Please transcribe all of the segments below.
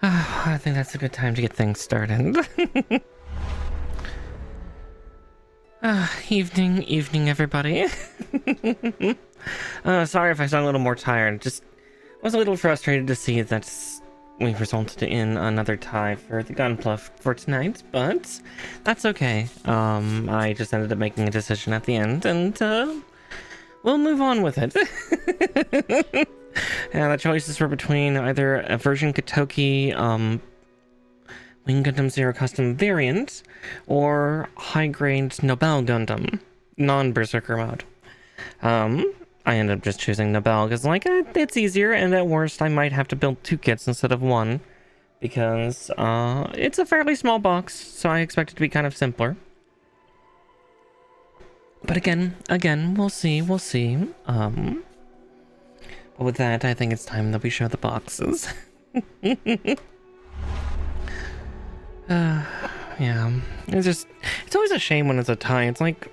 I think that's a good time to get things started. Evening, everybody. Sorry if I sound a little more tired. Just was a little frustrated to see that we've resulted in another tie for the Gunpluff for tonight, but that's okay. I just ended up making a decision at the end, and we'll move on with it. And the choices were between either a version Katoki, Wing Gundam Zero Custom variant, or high-grade Nobell Gundam, non-Berserker mode. I ended up just choosing Nobell because, like, it's easier, and at worst, I might have to build 2 kits instead of 1, because, it's a fairly small box, so I expect it to be kind of simpler. But again, we'll see. But with that, I think it's time that we show the boxes. Yeah, it's always a shame when it's a tie. It's like,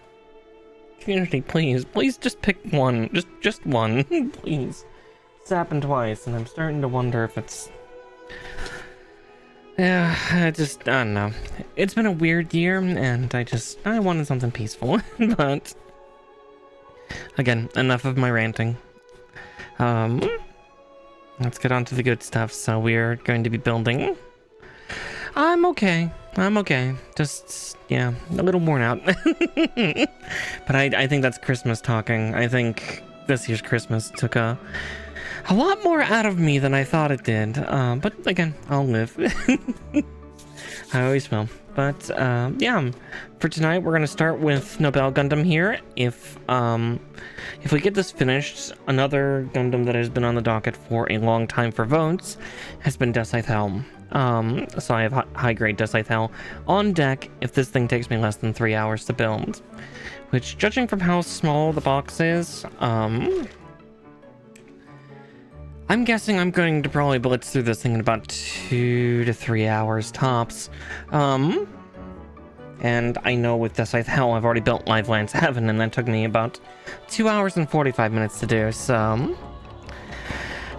community, please just pick one. Just one, please. It's happened twice, and I'm starting to wonder if it's... Yeah, I don't know. It's been a weird year, and I wanted something peaceful. But, again, enough of my ranting. Let's get on to the good stuff. So we're going to be building. I'm okay. Just, yeah, a little worn out. But I think that's Christmas talking. I think this year's Christmas took a lot more out of me than I thought it did. But again, I'll live. I always will. But, yeah, for tonight, we're going to start with Nobell Gundam here. If we get this finished, another Gundam that has been on the docket for a long time for votes has been Desaithel. So I have high-grade Desaithel on deck if this thing takes me less than 3 hours to build. Which, judging from how small the box is, I'm guessing I'm going to probably blitz through this thing in about 2 to 3 hours tops. And I know with Desaithel, I've already built Live Land 7, and that took me about 2 hours and 45 minutes to do, so...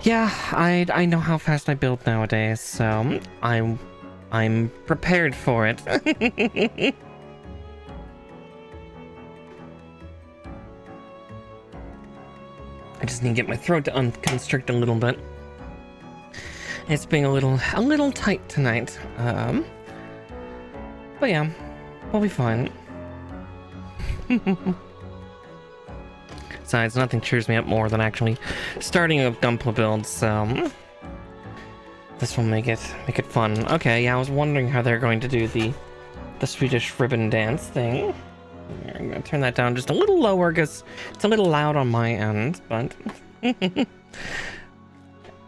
Yeah, I know how fast I build nowadays, so I'm prepared for it. I just need to get my throat to unconstrict a little bit. It's being a little tight tonight. But yeah, we'll be fine. Besides, nothing cheers me up more than actually starting a Gunpla build, so this will make it fun. Okay, yeah, I was wondering how they're going to do the Swedish ribbon dance thing. I'm gonna turn that down just a little lower because it's a little loud on my end, but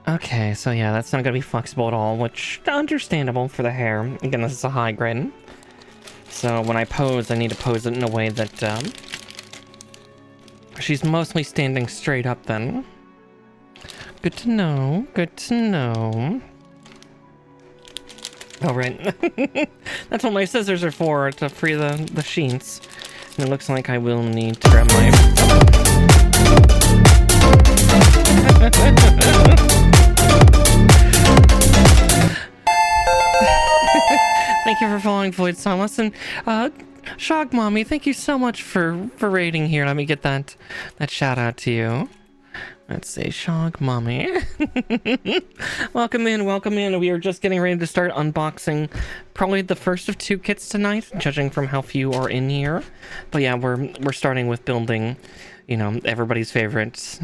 okay, so yeah, that's not gonna be flexible at all, which understandable for the hair. Again, this is a high grade, so when I pose, I need to pose it in a way that she's mostly standing straight up then. Good to know. Alright. That's what my scissors are for, to free the sheets. And it looks like I will need to grab my... Thank you for following Void Thomas, and Shog Mommy, thank you so much for raiding here. Let me get that shout out to you. Let's see, Shog Mommy. Welcome in. We are just getting ready to start unboxing probably the first of 2 kits tonight, judging from how few are in here. But yeah, we're starting with building, you know, everybody's favorite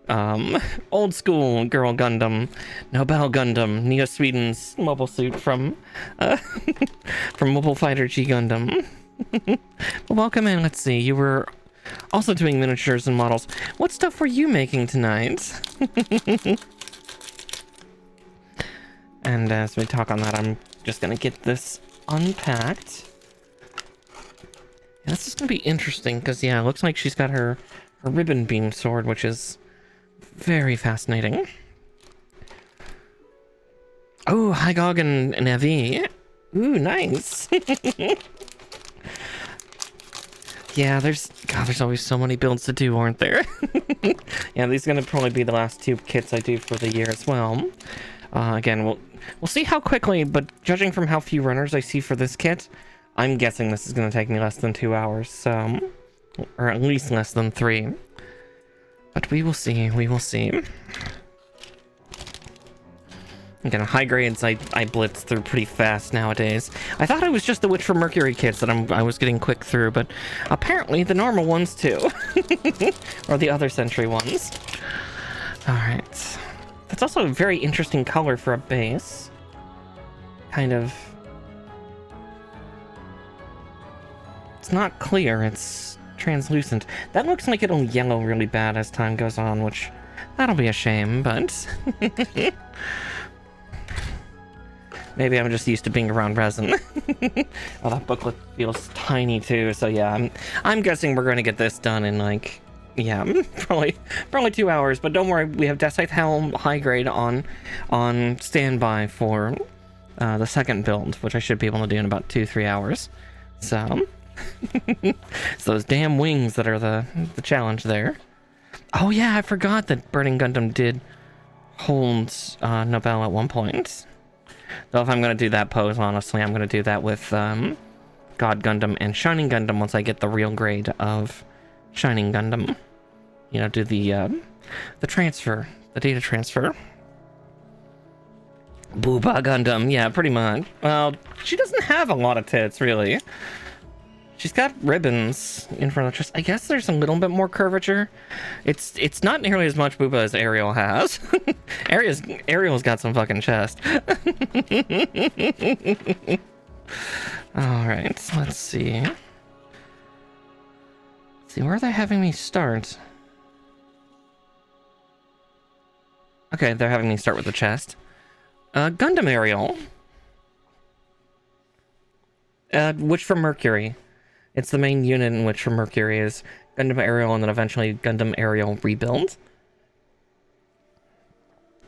old school girl Gundam, Nobel Gundam, Neo Sweden's mobile suit from Mobile Fighter G Gundam. Welcome in. Let's see, you were also doing miniatures and models. What stuff were you making tonight? And as we talk on that, I'm just gonna get this unpacked. Yeah, this is gonna be interesting because, yeah, it looks like she's got her ribbon beam sword, which is very fascinating. Oh, Hygog and Evi. Ooh, nice. Yeah, there's always so many builds to do, aren't there? Yeah, these are gonna probably be the last 2 kits I do for the year as well. Again, we'll see how quickly, but judging from how few runners I see for this kit, I'm guessing this is going to take me less than 2 hours, so... Or at least less than 3. But we will see, we will see. Again, high grades I blitz through pretty fast nowadays. I thought it was just the Witch from Mercury kits that I was getting quick through, but apparently the normal ones too. Or the other century ones. Alright. That's also a very interesting color for a base. Kind of... It's not clear, it's translucent. That looks like it'll yellow really bad as time goes on, which... That'll be a shame, but... Maybe I'm just used to being around resin. Oh, that booklet feels tiny too, so yeah, I'm guessing we're going to get this done in like... Yeah, probably 2 hours, but don't worry, we have Decite Helm high grade on standby for the second build, which I should be able to do in about 2-3 hours. So, it's those damn wings that are the challenge there. Oh yeah, I forgot that Burning Gundam did hold Nobel at one point. Though if I'm going to do that pose, honestly, I'm going to do that with God Gundam and Shining Gundam once I get the real grade of Shining Gundam. You know, do the transfer, the data transfer. Booba Gundam, yeah, pretty much. Well, she doesn't have a lot of tits, really. She's got ribbons in front of the chest. I guess there's a little bit more curvature. It's not nearly as much booba as Ariel has. Ariel's got some fucking chest. Alright, let's see. Where are they having me start? Okay, they're having me start with the chest. Gundam Ariel. Witch from Mercury. It's the main unit in Witch from Mercury is Gundam Ariel and then eventually Gundam Ariel Rebuild.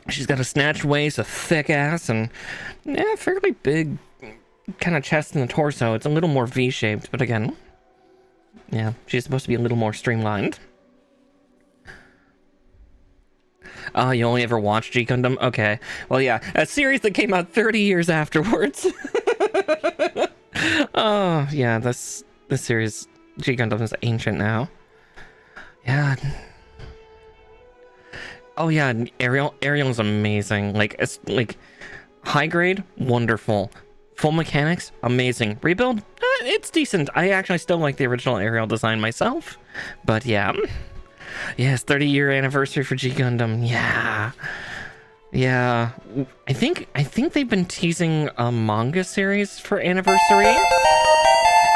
She's got a snatched waist, a thick ass, and fairly big kind of chest in the torso. It's a little more V-shaped, but again... Yeah, she's supposed to be a little more streamlined. You only ever watched G Gundam? Okay. Well, yeah, a series that came out 30 years afterwards. Oh, yeah, this series, G Gundam, is ancient now. Yeah. Oh, yeah, Ariel is amazing. Like, it's, like, high grade, wonderful. Full mechanics, amazing. Rebuild, it's decent. I actually still like the original Ariel design myself. But yeah. Yes, 30-year anniversary for G Gundam. Yeah. Yeah. I think they've been teasing a manga series for anniversary.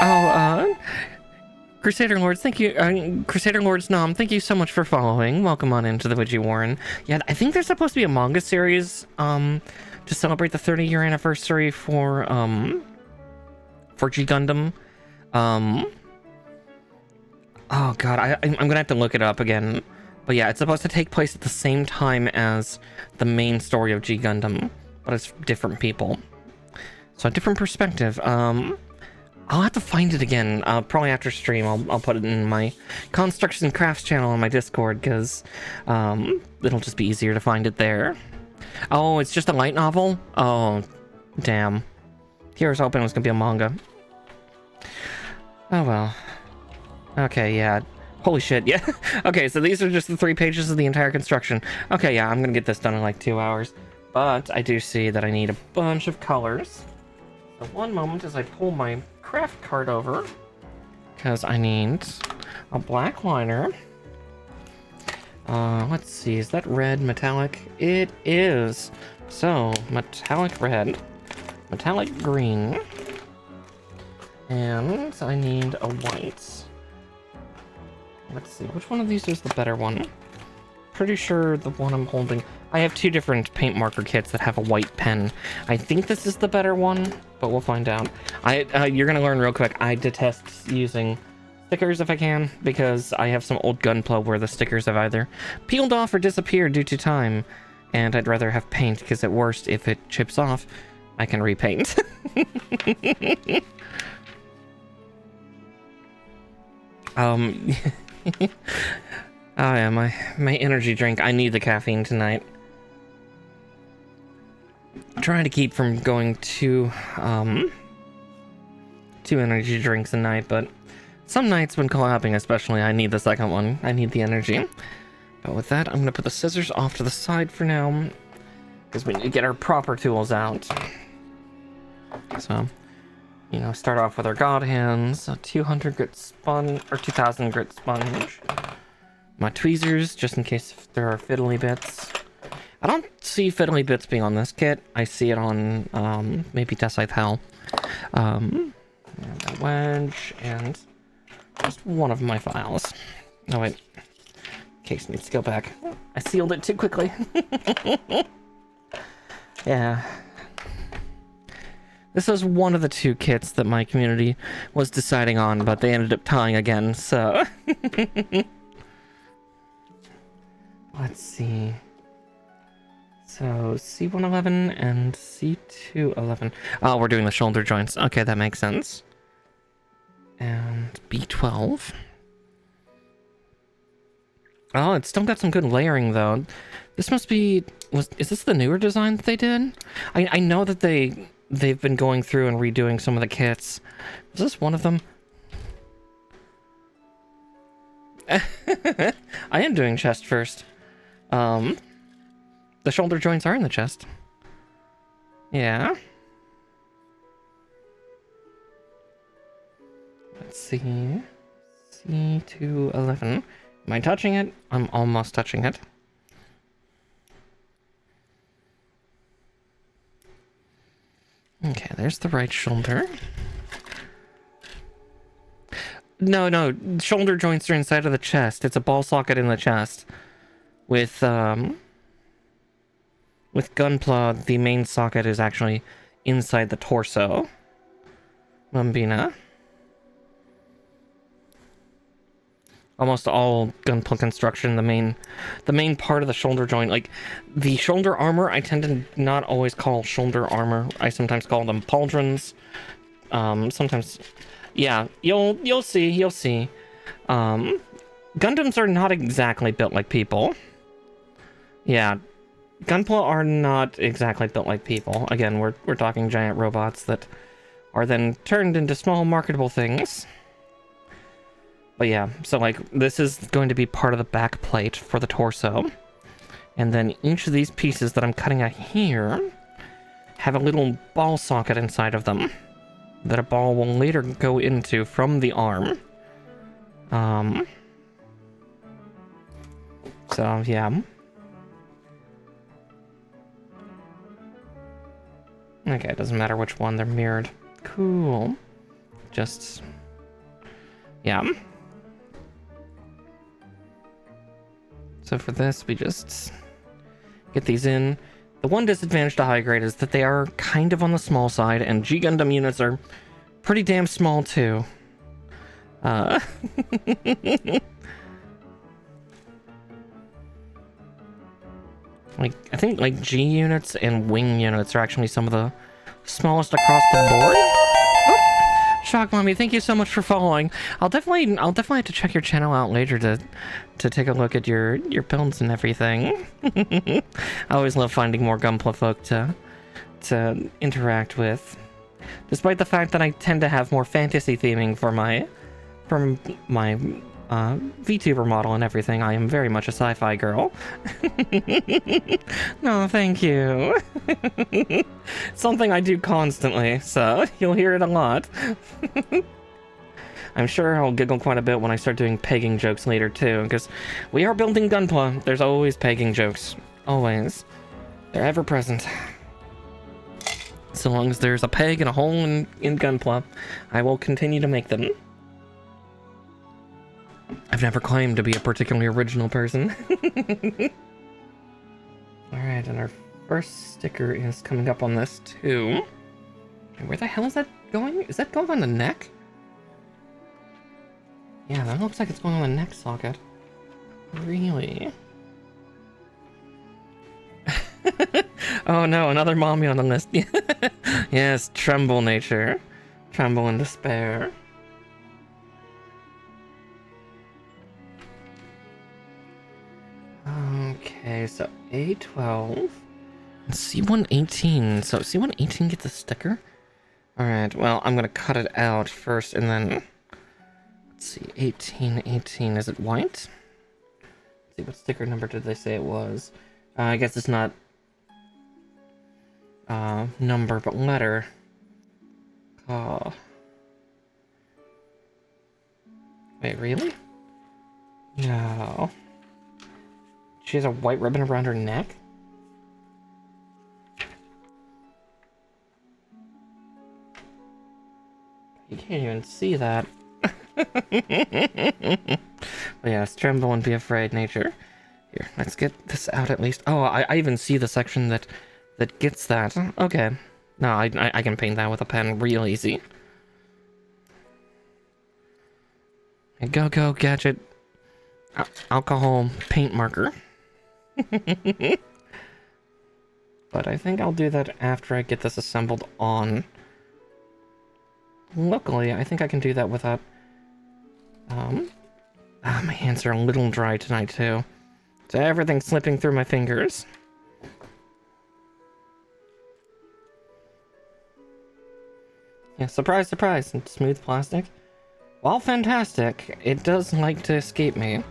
Oh, Crusader Lords, thank you. Crusader Lords Nom, thank you so much for following. Welcome on into the Widgie Warren. Yeah, I think there's supposed to be a manga series, to celebrate the 30-year anniversary for G Gundam. Oh god, I'm gonna have to look it up again. But yeah, it's supposed to take place at the same time as the main story of G Gundam, but it's different people. So a different perspective. I'll have to find it again. Probably after stream, I'll put it in my Constructs and Crafts channel on my Discord, because it'll just be easier to find it there. Oh, it's just a light novel? Oh, damn. Here's hoping it was gonna be a manga. Oh well. Okay, yeah. Holy shit, yeah. Okay, so these are just the 3 pages of the entire construction. Okay, yeah, I'm gonna get this done in like 2 hours. But I do see that I need a bunch of colors. So one moment as I pull my craft card over. Because I need a black liner. Let's see, is that red metallic? It is. So, metallic red, metallic green, and I need a white. Let's see, which one of these is the better one? Pretty sure the one I'm holding... I have 2 different paint marker kits that have a white pen. I think this is the better one, but we'll find out. You're gonna learn real quick, I detest using stickers if I can, because I have some old Gunpla where the stickers have either peeled off or disappeared due to time, and I'd rather have paint, because at worst, if it chips off, I can repaint. Oh yeah, my energy drink. I need the caffeine tonight. trying to keep from going to two energy drinks a night, but some nights when collabing especially, I need the second one. I need the energy. But with that, I'm going to put the scissors off to the side for now, because we need to get our proper tools out. So, you know, start off with our god hands, a 200 grit sponge, or 2000 grit sponge. My tweezers, just in case if there are fiddly bits. I don't see fiddly bits being on this kit. I see it on, maybe Decide Hell. And a wedge, and just one of my files. Oh wait, case needs to go back. I sealed it too quickly. Yeah. This was one of the two kits that my community was deciding on, but they ended up tying again, so... Let's see. So, C111 and C211. Oh, we're doing the shoulder joints. Okay, that makes sense. And B12. Oh, it's still got some good layering, though. This must be... Is this the newer design that they did? I know that they've been going through and redoing some of the kits. Is this one of them? I am doing chest first. The shoulder joints are in the chest. Yeah. Let's see. C211. Am I touching it? I'm almost touching it. Okay, there's the right shoulder. No, shoulder joints are inside of the chest. It's a ball socket in the chest. With Gunpla, the main socket is actually inside the torso. Mambina. Almost all Gunpla construction, the main part of the shoulder joint, like the shoulder armor, I tend to not always call shoulder armor. I sometimes call them pauldrons. Sometimes, yeah, you'll see. Gundams are not exactly built like people. Yeah, Gunpla are not exactly built like people. Again, we're talking giant robots that are then turned into small marketable things. But yeah, so like this is going to be part of the back plate for the torso. And then each of these pieces that I'm cutting out here have a little ball socket inside of them that a ball will later go into from the arm. So yeah. Okay, it doesn't matter which one, they're mirrored. Cool. Just... yeah. So for this, we just get these in. The one disadvantage to high grade is that they are kind of on the small side, and G Gundam units are pretty damn small too. Like, I think like G units and wing units are actually some of the smallest across the board. Oh, Shock Mommy, thank you so much for following. I'll definitely have to check your channel out later to take a look at your builds and everything. I always love finding more Gunpla folk to interact with. Despite the fact that I tend to have more fantasy theming for my VTuber model and everything, I am very much a sci-fi girl. No, thank you. Something I do constantly, so you'll hear it a lot. I'm sure I'll giggle quite a bit when I start doing pegging jokes later too, because we are building Gunpla. There's always pegging jokes. Always. They're ever present. So long as there's a peg and a hole in Gunpla, I will continue to make them. I've never claimed to be a particularly original person. Alright, and our first sticker is coming up on this too. Where the hell is that going? Is that going on the neck? Yeah, that looks like it's going on the neck socket. Really? Oh no, another mommy on the list. Yes, tremble nature. Tremble in despair. Okay, so A12. C118. So C118 gets a sticker? Alright, well, I'm gonna cut it out first and then... Let's see, 1818. Is it white? Let's see, what sticker number did they say it was? I guess it's not... number, but letter. Oh. Wait, really? No. She has a white ribbon around her neck? You can't even see that. But yes, tremble and be afraid, nature. Here, let's get this out at least. Oh, I even see the section that gets that. Okay. No, I can paint that with a pen real easy. Go, gadget. Alcohol paint marker. But I think I'll do that after I get this assembled on. Luckily, I think I can do that without... my hands are a little dry tonight, too. So everything's slipping through my fingers. Yeah, surprise, surprise. Smooth plastic. While fantastic, it does like to escape me.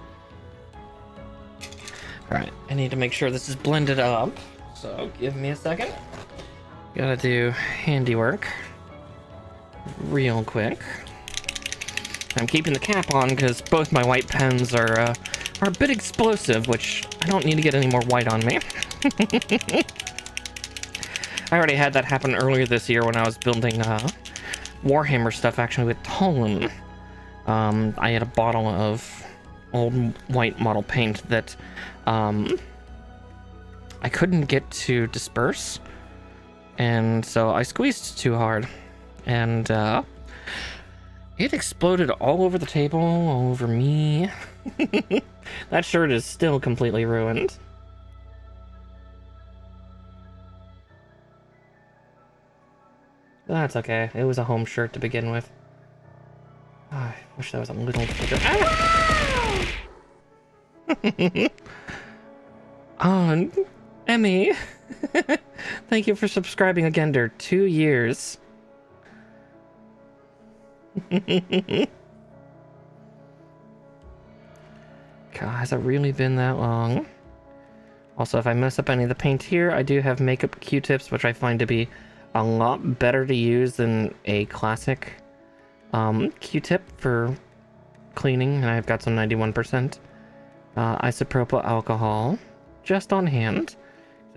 Alright, I need to make sure this is blended up. So, give me a second. Gotta do handiwork. Real quick. I'm keeping the cap on because both my white pens are a bit explosive, which I don't need to get any more white on me. I already had that happen earlier this year when I was building Warhammer stuff, actually, with Tolan. I had a bottle of old white model paint that I couldn't get to disperse, and so I squeezed too hard, and it exploded all over the table, all over me. That shirt is still completely ruined. That's okay. It was a home shirt to begin with. Oh, I wish that was a little bigger. Oh, Emmy. Thank you for subscribing again to 2 years. God, has it really been that long? Also, if I mess up any of the paint here, I do have makeup Q-tips, which I find to be a lot better to use than a classic Q-tip for cleaning, and I've got some 91% isopropyl alcohol just on hand.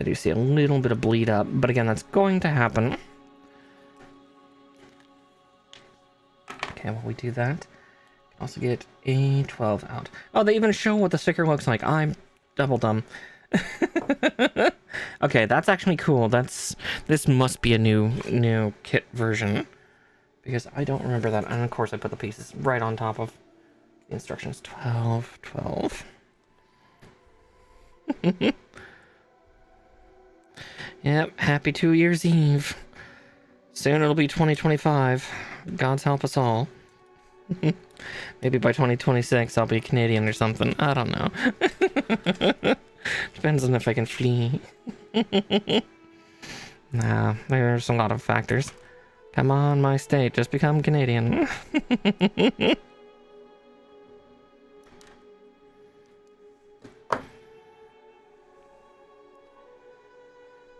I do see a little bit of bleed up, but again, that's going to happen. Okay, while we do that, also get A12 out. Oh, they even show what the sticker looks like. I'm double dumb. Okay, that's actually cool. This must be a new kit version, because I don't remember that. And of course, I put the pieces right on top of the instructions. 12. Yep, happy 2 Year's Eve. Soon it'll be 2025. God's help us all. Maybe by 2026 I'll be Canadian or something. I don't know. Depends on if I can flee. Nah, there's a lot of factors. Come on, my state, just become Canadian.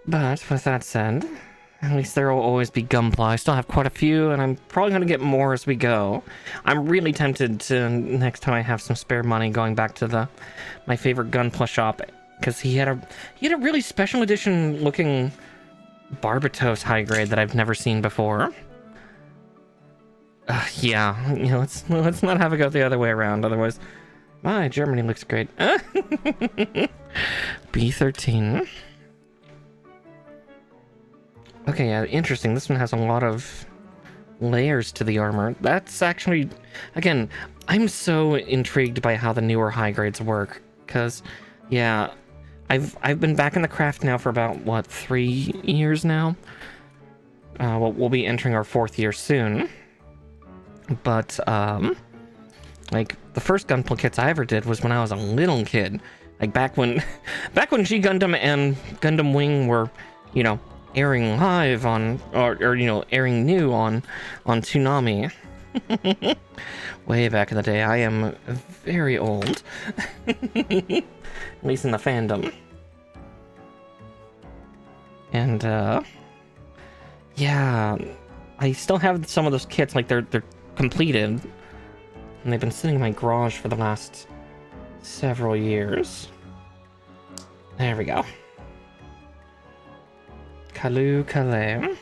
But with that said, at least there will always be Gunpla. I still have quite a few, and I'm probably going to get more as we go. I'm really tempted to, next time I have some spare money, going back to my favorite Gunpla shop, because he had a really special edition looking Barbatos high grade that I've never seen before. Yeah, let's not have it go the other way around, otherwise, my Germany looks great. B13. Okay, yeah, interesting. This one has a lot of layers to the armor. That's actually, again, I'm so intrigued by how the newer high grades work, because, yeah, I've been back in the craft now for about, what, 3 years now? Well, we'll be entering our 4th year soon. But, like, the first Gunpla kits I ever did was when I was a little kid. Like back when G Gundam and Gundam Wing were, you know, airing live on, or you know, airing new on Toonami. Way back in the day. I am very old. At least in the fandom. And yeah, I still have some of those kits, like they're completed, and they've been sitting in my garage for the last several years. There we go. Kalu Kale.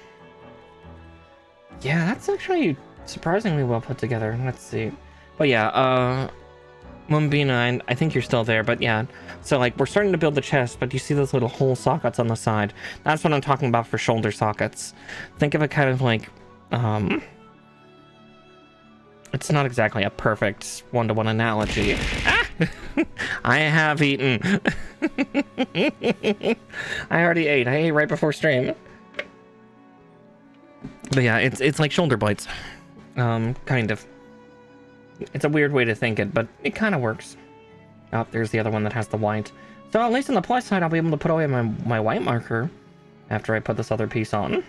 Yeah, that's actually surprisingly well put together. Let's see. But yeah, Mumbina, I think you're still there, but yeah. So like, we're starting to build the chest, but you see those little hole sockets on the side? That's what I'm talking about for shoulder sockets. Think of it kind of like, it's not exactly a perfect one-to-one analogy. Ah! I have eaten. I already ate. I ate right before stream. But yeah, it's like shoulder blades. Kind of. It's a weird way to think it, but it kind of works. Oh, there's the other one that has the white. So at least on the plus side, I'll be able to put away my white marker after I put this other piece on.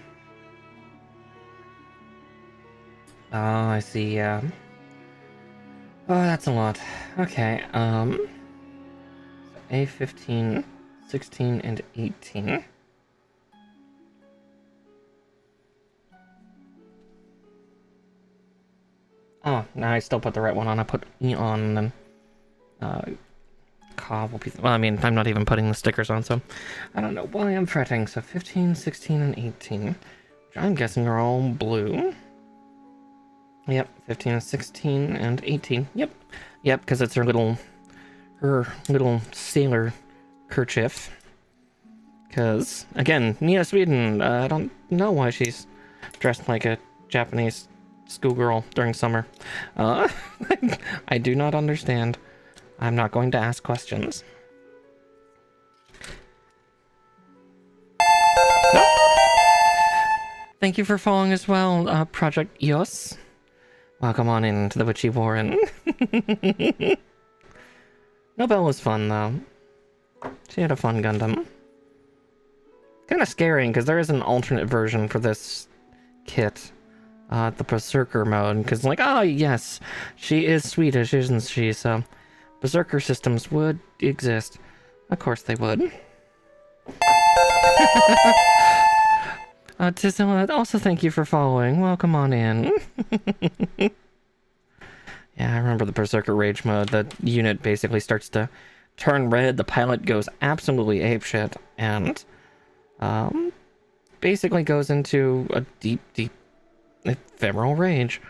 Oh, I see, yeah. Oh, that's a lot. Okay, A15, 16, and 18. Oh, now I still put the right one on. I put E on, and then Cobb will be... Well, I mean, I'm not even putting the stickers on, so I don't know why I'm fretting. So 15, 16, and 18, which I'm guessing are all blue. Yep, 15, 16, and 18. Yep, because it's her little sailor kerchief. Because, again, Nia Sweden, I don't know why she's dressed like a Japanese schoolgirl during summer. I do not understand. I'm not going to ask questions. Thank you for following as well, Project Yos. Welcome on into the Witchy Warren. Nobell was fun, though. She had a fun Gundam. Kind of scary, because there is an alternate version for this kit. The Berserker mode, because like, oh yes, she is Swedish, isn't she? So, Berserker systems would exist. Of course they would. Tizilla, also thank you for following. Welcome on in. Yeah, I remember the Berserker Rage mode. The unit basically starts to turn red, the pilot goes absolutely apeshit, and basically goes into a deep ephemeral rage.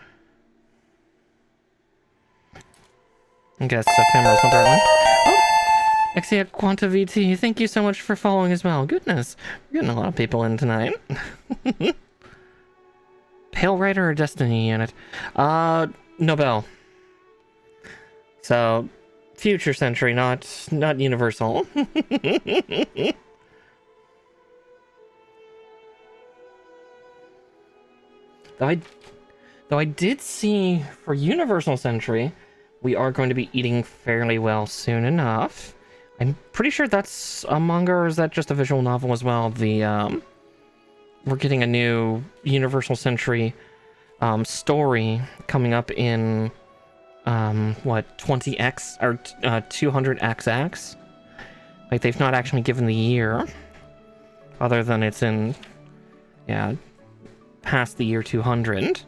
I guess ephemeral's not the right one. Oh! Exia Quanta VT, thank you so much for following as well. Goodness, we're getting a lot of people in tonight. Pale Rider or Destiny unit? Nobel. So, future century, not universal. Though I did see for Universal Century, we are going to be eating fairly well soon enough. I'm pretty sure that's a manga, or is that just a visual novel as well? We're getting a new Universal Century story coming up in what, 20X or 200XX? Like, they've not actually given the year, other than it's in, yeah, past the year 200.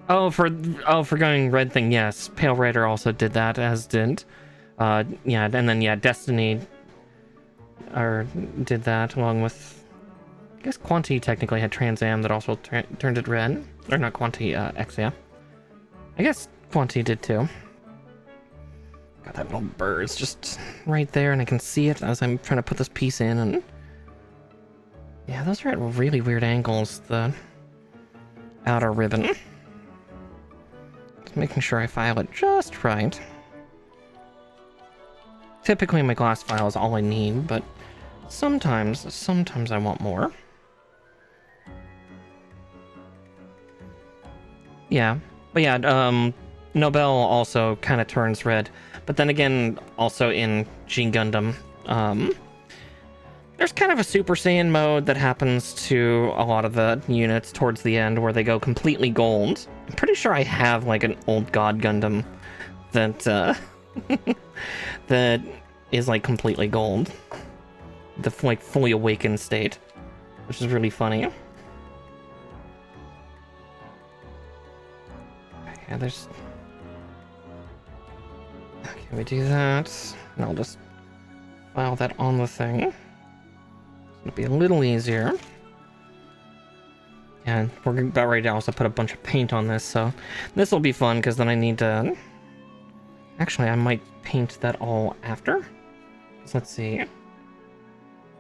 Oh, for going red thing, yes. Pale Rider also did that, as did yeah, and then yeah, Destiny did that along with, I guess Quanti technically had Trans Am that also turned it red, or not Quanti, X, yeah. I guess Quanti did too. Got that little bird's just right there, and I can see it as I'm trying to put this piece in, and yeah, those are at really weird angles, the outer ribbon. Just making sure I file it just right. Typically my glass file is all I need, but sometimes I want more. Yeah, but yeah, Nobel also kind of turns red. But then again, also in G Gundam, there's kind of a Super Saiyan mode that happens to a lot of the units towards the end where they go completely gold. I'm pretty sure I have like an old God Gundam that that is like completely gold. The like fully awakened state, which is really funny. Yeah, there's... Okay, we do that, and I'll just file that on the thing. It'll be a little easier. And we're about ready to also put a bunch of paint on this, so this will be fun, because then I need to... Actually, I might paint that all after. So let's see.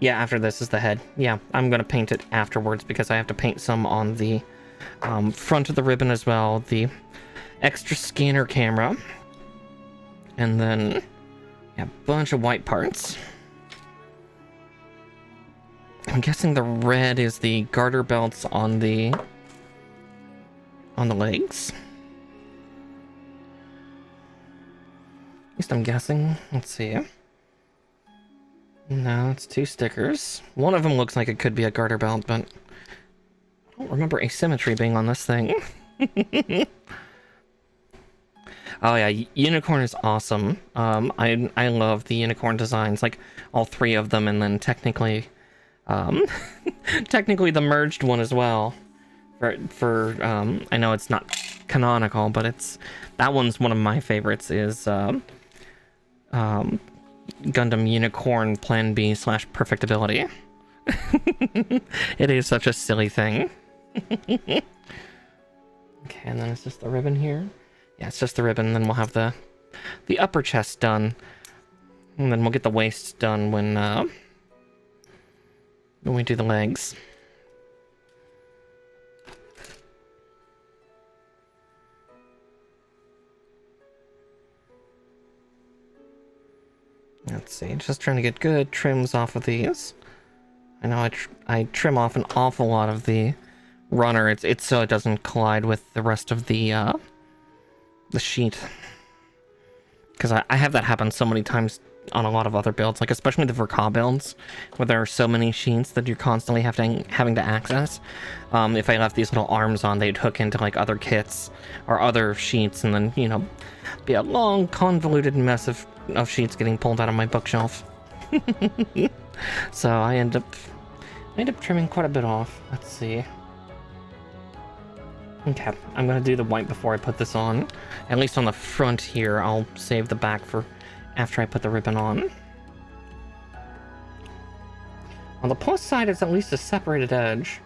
Yeah, after this is the head. Yeah, I'm going to paint it afterwards, because I have to paint some on the front of the ribbon as well, the extra scanner camera, and then yeah, a bunch of white parts. I'm guessing the red is the garter belts on the legs. At least I'm guessing. Let's see. No, it's 2 stickers. One of them looks like it could be a garter belt, but I don't remember asymmetry being on this thing. Oh yeah, unicorn is awesome. I love the unicorn designs, like all 3 of them, and then technically technically the merged one as well. For I know it's not canonical, but that one's one of my favorites. Is Gundam Unicorn Plan B / Perfectibility. It is such a silly thing. Okay, and then it's just the ribbon here. Yeah, it's just the ribbon, then we'll have the upper chest done. And then we'll get the waist done when we do the legs. Let's see, just trying to get good trims off of these. I know I trim off an awful lot of the runner. It's so it doesn't collide with the rest of the sheet, because I have that happen so many times on a lot of other builds, like especially the Verka builds, where there are so many sheets that you're constantly having to access. If I left these little arms on, they'd hook into like other kits or other sheets, and then, you know, be a long convoluted mess of sheets getting pulled out of my bookshelf. So I end up trimming quite a bit off. Let's see. Okay, I'm gonna do the white before I put this on. At least on the front here. I'll save the back for after I put the ribbon on. On the plus side, it's at least a separated edge.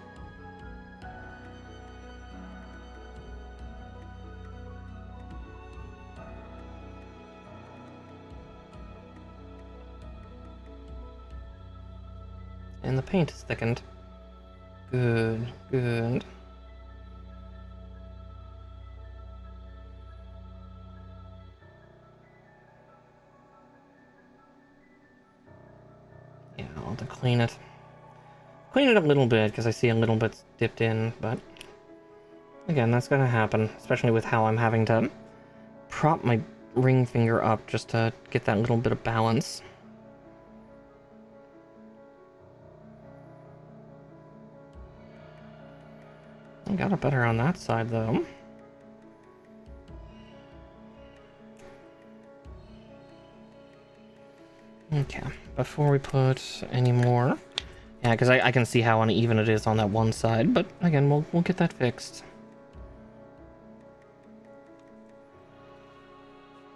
And the paint is thickened. Good, good. Yeah, I'll have to clean it. Clean it a little bit, because I see a little bit dipped in, but again, that's gonna happen, especially with how I'm having to prop my ring finger up just to get that little bit of balance. I got it better on that side, though. Okay, before we put any more... Yeah, because I can see how uneven it is on that one side, but again, we'll get that fixed.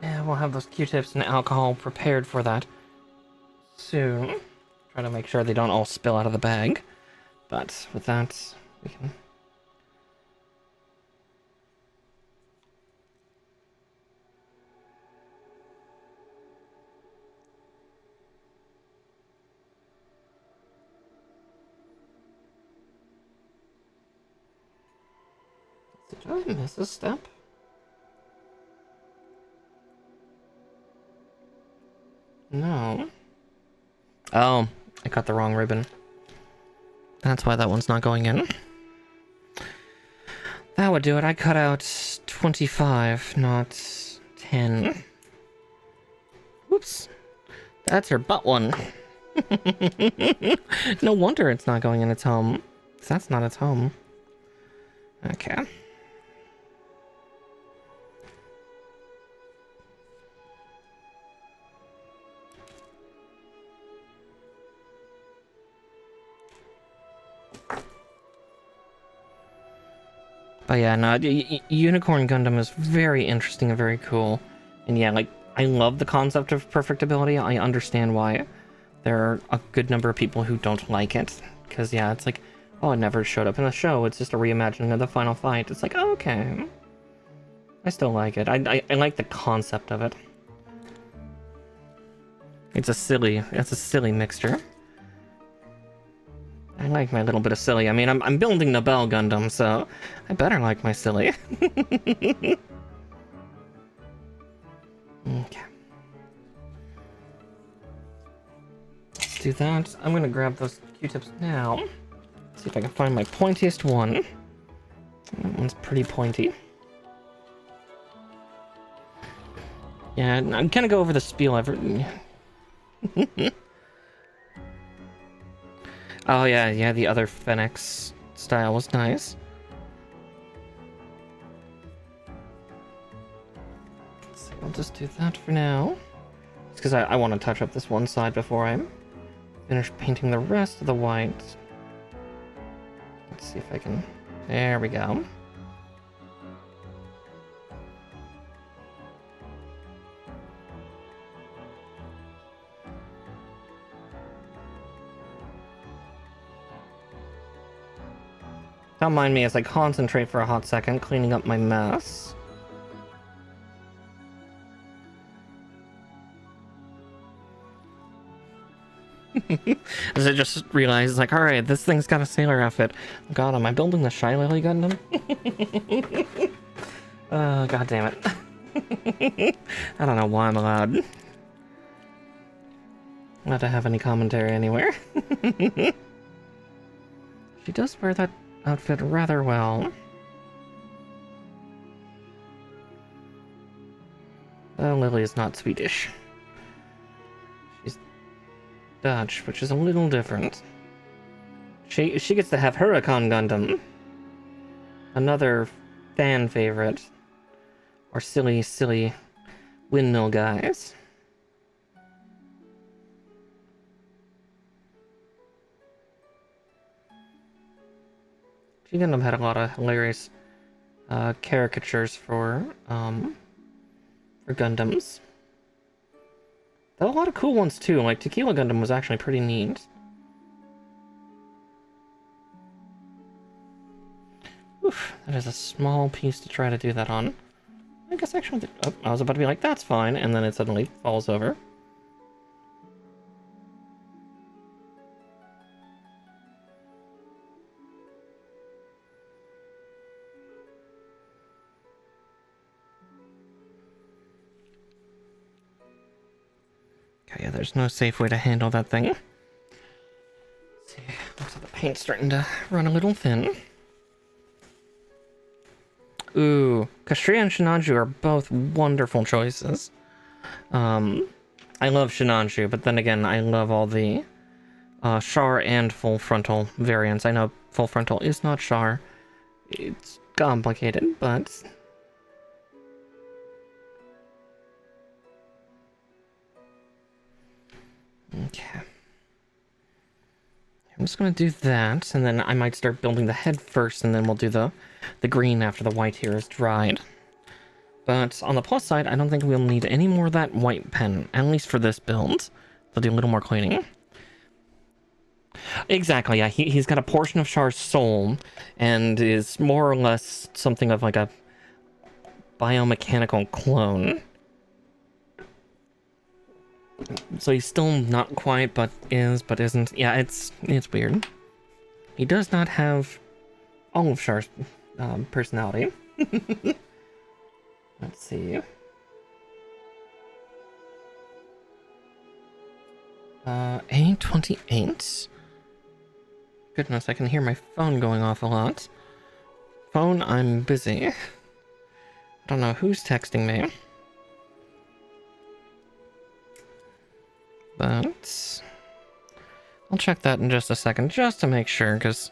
Yeah, we'll have those Q-tips and alcohol prepared for that soon. Try to make sure they don't all spill out of the bag. But with that, we can... Did I miss a step? No. Oh, I cut the wrong ribbon. That's why that one's not going in. That would do it. I cut out 25, not 10. Whoops. That's her butt one. No wonder it's not going in its home. 'Cause that's not its home. Okay. But yeah, no, Unicorn Gundam is very interesting and very cool. And yeah, like, I love the concept of perfectibility. I understand why there are a good number of people who don't like it. Because, yeah, it's like, oh, it never showed up in the show. It's just a reimagining of the final fight. It's like, oh, okay. I still like it. I like the concept of it. It's a silly mixture. I like my little bit of silly. I mean, I'm building Nobell Gundam, so I better like my silly. Okay. Let's do that. I'm gonna grab those Q-tips now. See if I can find my pointiest one. That one's pretty pointy. Yeah, I'm gonna go over the spiel Oh yeah, the other Phoenix style was nice. So I'll just do that for now. It's because I want to touch up this one side before I finish painting the rest of the white. Let's see if I can... There we go. Don't mind me as I concentrate for a hot second, cleaning up my mess. As I just realized, like, alright, this thing's got a sailor outfit. God, am I building the Shy Lily Gundam? God damn it. I don't know why I'm allowed not to have any commentary anywhere. She does wear that outfit rather well. Lily is not Swedish. She's Dutch, which is a little different. She gets to have Huracan Gundam. Another fan favorite. Or silly windmill guys. Gundam had a lot of hilarious caricatures for Gundams. There were a lot of cool ones too, like Tequila Gundam was actually pretty neat. Oof, that is a small piece to try to do that on. I guess actually, oh, I was about to be like, that's fine, and then it suddenly falls over. Okay, yeah, there's no safe way to handle that thing. Let's see, looks like the paint's starting to run a little thin. Ooh, Kashria and Shinanju are both wonderful choices. I love Shinanju, but then again, I love all the Char and full frontal variants. I know full frontal is not Char. It's complicated, but... Okay. I'm just gonna do that, and then I might start building the head first, and then we'll do the green after the white here is dried. But on the plus side, I don't think we'll need any more of that white pen, at least for this build. We'll do a little more cleaning. Exactly, yeah, he's got a portion of Char's soul, and is more or less something of like a biomechanical clone. So he's still not quite, but is, but isn't. Yeah, it's weird. He does not have all of Char's personality. Let's see. A28. Goodness, I can hear my phone going off a lot. Phone, I'm busy. I don't know who's texting me. But I'll check that in just a second, just to make sure, because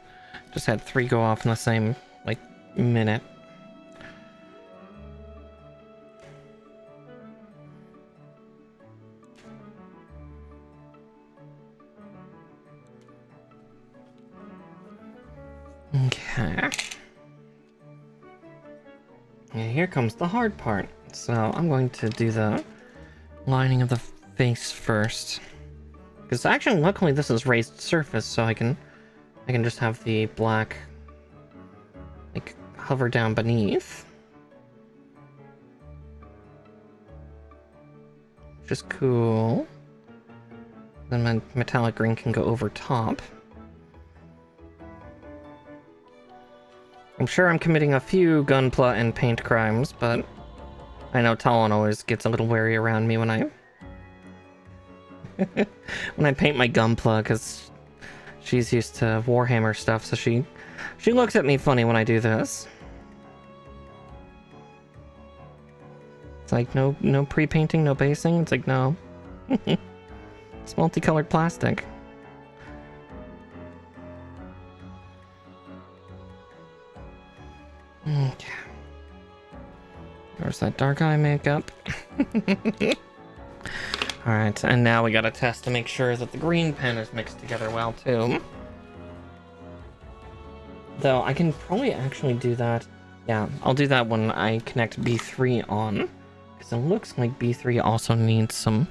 just had 3 go off in the same, like, minute. Okay. And here comes the hard part. So I'm going to do the lining of the face first. Because actually, luckily, this is raised surface, so I can just have the black, like, hover down beneath. Which is cool. Then my metallic green can go over top. I'm sure I'm committing a few gunpla and paint crimes, but I know Talon always gets a little wary around me when I when I paint my gunpla, because she's used to Warhammer stuff, so she looks at me funny when I do this. It's like, no pre-painting, no basing. It's like, no. It's multicolored plastic. Okay. There's that dark eye makeup. Alright, and now we gotta test to make sure that the green pen is mixed together well, too. Though, I can probably actually do that. Yeah, I'll do that when I connect B3 on. Because it looks like B3 also needs some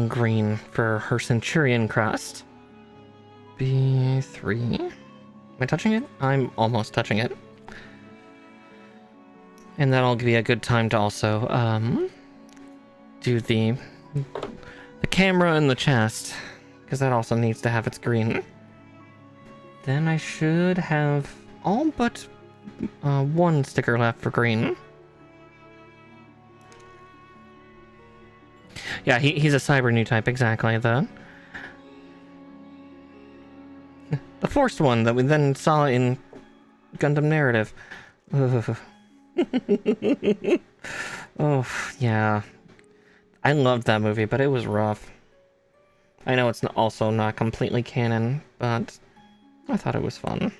green for her Centurion crest. B3... Am I touching it? I'm almost touching it. And that'll be a good time to also do the camera and the chest, because that also needs to have its green. Then I should have all but 1 sticker left for green. Yeah, he's a cyber new type, exactly. The forced one that we then saw in Gundam Narrative. Ugh. Oh, yeah. I loved that movie, but it was rough. I know it's also not completely canon, but I thought it was fun.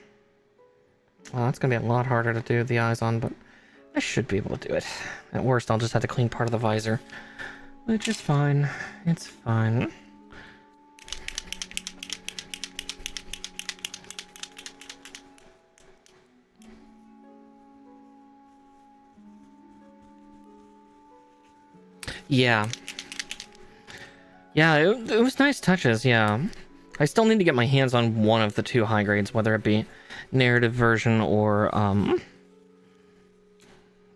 Well, it's gonna be a lot harder to do the eyes on, but I should be able to do it. At worst, I'll just have to clean part of the visor, which is fine. It's fine. Yeah. Yeah, it was nice touches, yeah. I still need to get my hands on one of the 2 high grades, whether it be narrative version or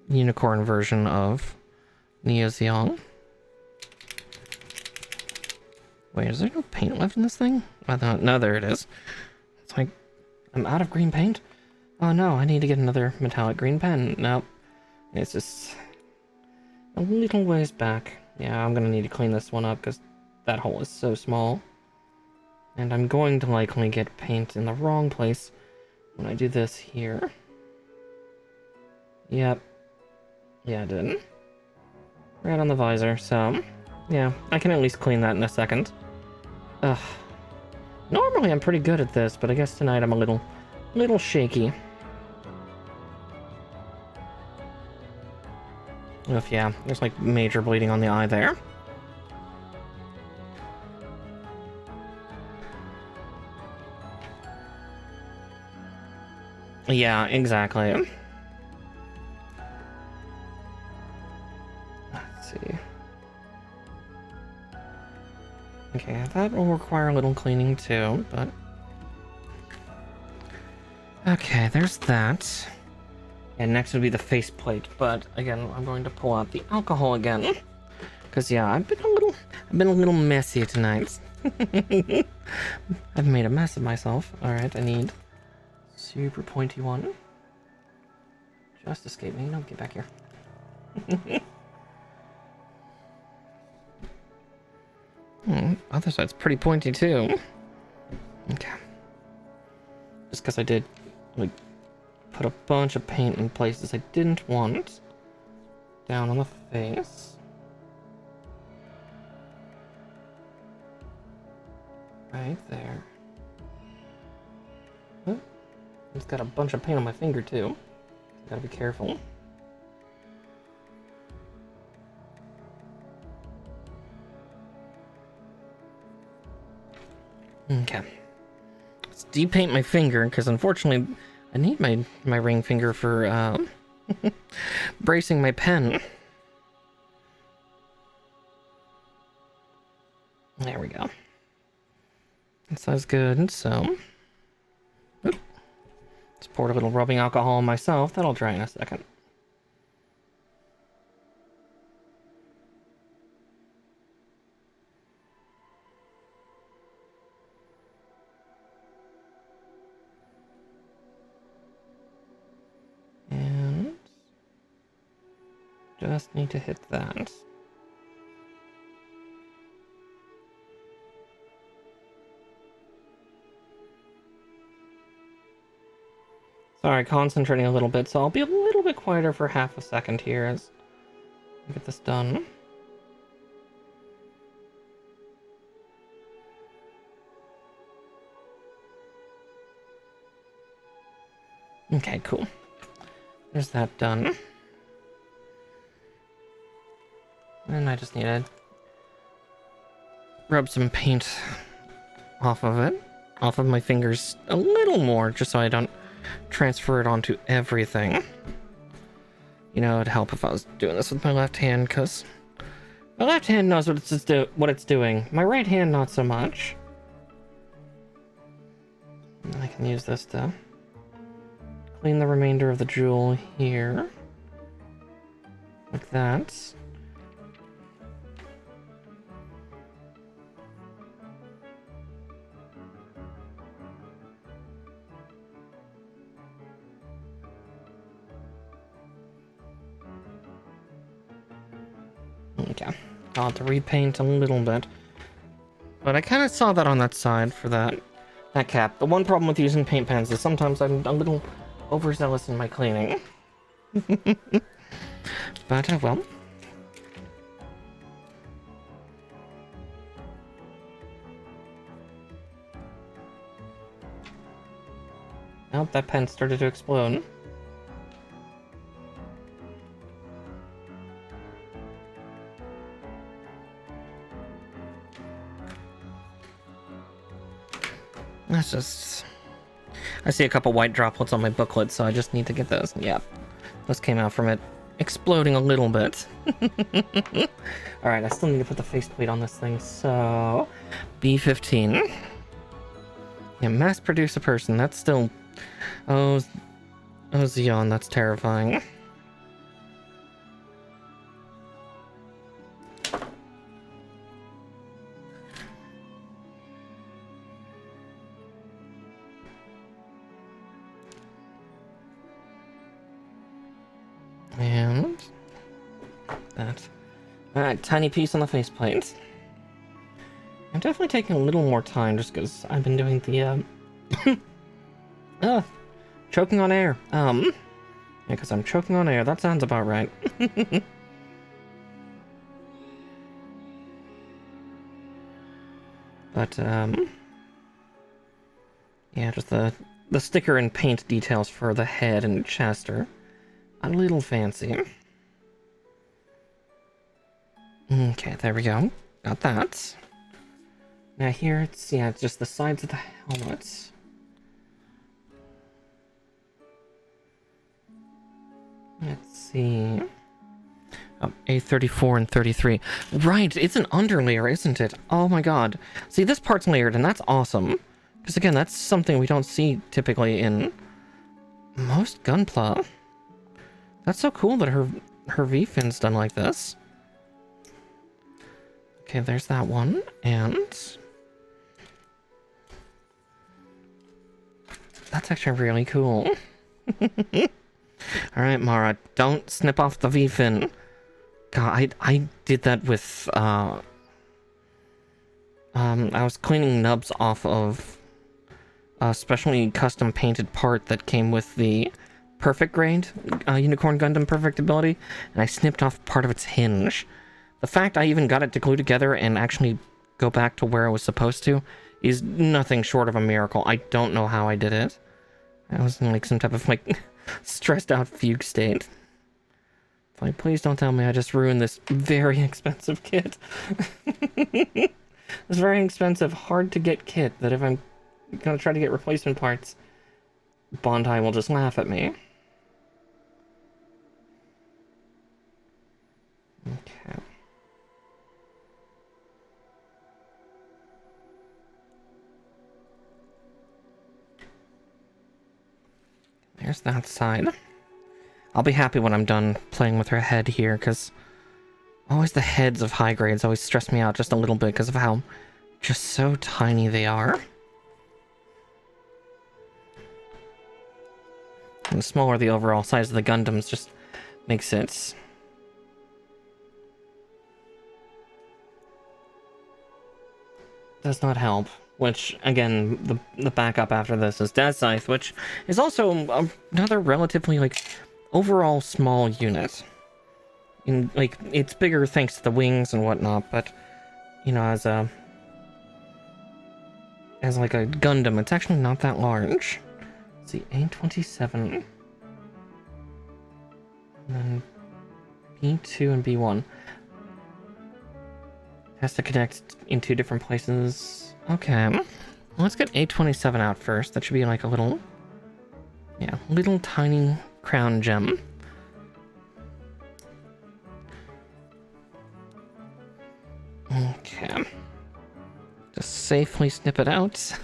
unicorn version of Neo Zeong. Wait, is there no paint left in this thing? I thought, no, there it is. It's like, I'm out of green paint? Oh no, I need to get another metallic green pen. Nope. It's just a little ways back. Yeah, I'm gonna need to clean this one up because that hole is so small. And I'm going to likely get paint in the wrong place when I do this here. Yep. Yeah, I did. Right on the visor, so... yeah, I can at least clean that in a second. Ugh. Normally I'm pretty good at this, but I guess tonight I'm a little shaky. Oof, yeah, there's like major bleeding on the eye there. Yeah, exactly. Let's see. Okay, that will require a little cleaning too, but... okay, there's that. And next would be the faceplate, but again, I'm going to pull out the alcohol again. Because yeah, I've been a little messy tonight. I've made a mess of myself. Alright, I need super pointy one. Just escape me. No, get back here. Other side's pretty pointy too. Okay. Just because I did, like, put a bunch of paint in places I didn't want. down on the face. Right there. Oh, it's got a bunch of paint on my finger too. Gotta be careful. Okay. Let's depaint my finger, because unfortunately I need my ring finger for bracing my pen. There we go. That sounds good. So, let's pour a little rubbing alcohol on myself. That'll dry in a second. And just need to hit that. Sorry, concentrating a little bit, so I'll be a little bit quieter for half a second here as I get this done. Okay, cool. There's that done. And I just need to rub some paint off of it, off of my fingers a little more, just so I don't transfer it onto everything. You know, it'd help if I was doing this with my left hand, because my left hand knows what it's doing. My right hand, not so much. And I can use this to clean the remainder of the jewel here. Like that. Okay, I'll have to repaint a little bit. But I kind of saw that on that side for that cap. The one problem with using paint pens is sometimes I'm a little overzealous in my cleaning. But, well. Oh, that pen started to explode. That's just... I see a couple white droplets on my booklet, so I just need to get those. Yep. Those came out from it exploding a little bit. Alright, I still need to put the faceplate on this thing, so... B15. Yeah, mass produce a person. That's still... Oh, Xeon, that's terrifying. And that. Alright, tiny piece on the faceplate. I'm definitely taking a little more time just because I've been doing the choking on air. Yeah, because I'm choking on air. That sounds about right. But yeah, just the sticker and paint details for the head and chest are a little fancy. Okay, there we go. Got that. Now here, it's just the sides of the helmet. Let's see. Oh, A34 and 33. Right, it's an underlayer, isn't it? Oh my god. See, this part's layered, and that's awesome. Because again, that's something we don't see typically in most Gunpla. That's so cool that her V-fin's done like this. Okay, there's that one, and... that's actually really cool. Alright, Mara, don't snip off the V-fin. God, I did that with, I was cleaning nubs off of a specially custom painted part that came with the perfect grade, Unicorn Gundam perfect ability, and I snipped off part of its hinge. The fact I even got it to glue together and actually go back to where it was supposed to is nothing short of a miracle. I don't know how I did it. I was in like some type of like stressed out fugue state. Like, please don't tell me I just ruined this very expensive kit. This very expensive, hard to get kit that if I'm gonna try to get replacement parts, Bandai will just laugh at me. Okay. There's that side. I'll be happy when I'm done playing with her head here, because always the heads of high grades always stress me out just a little bit because of how just so tiny they are. And the smaller the overall size of the Gundams just makes it... does not help. Which, again, the backup after this is Death Scythe, which is also another relatively, like, overall small unit. In, like, it's bigger thanks to the wings and whatnot, but, you know, as like a Gundam, it's actually not that large. Let's see, A27. And then B2 and B1. Has to connect in two different places. Okay. Let's get A27 out first. That should be like a little... yeah, little tiny crown gem. Okay. Just safely snip it out.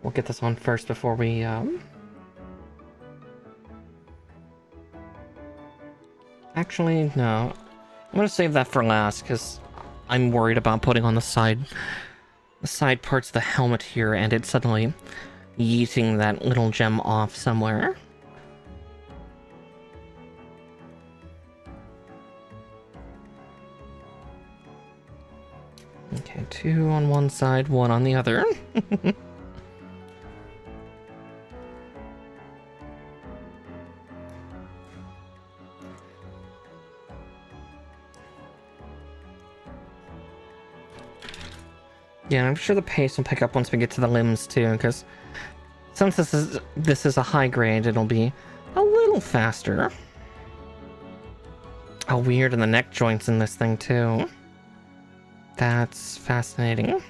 We'll get this on first before we, actually, no. I'm gonna save that for last, because I'm worried about putting on the side parts of the helmet here, and it suddenly yeeting that little gem off somewhere. Okay, 2 on one side, 1 on the other. Yeah, I'm sure the pace will pick up once we get to the limbs too, because since this is a high grade, it'll be a little faster. Oh, weird, and the neck joints in this thing too. That's fascinating.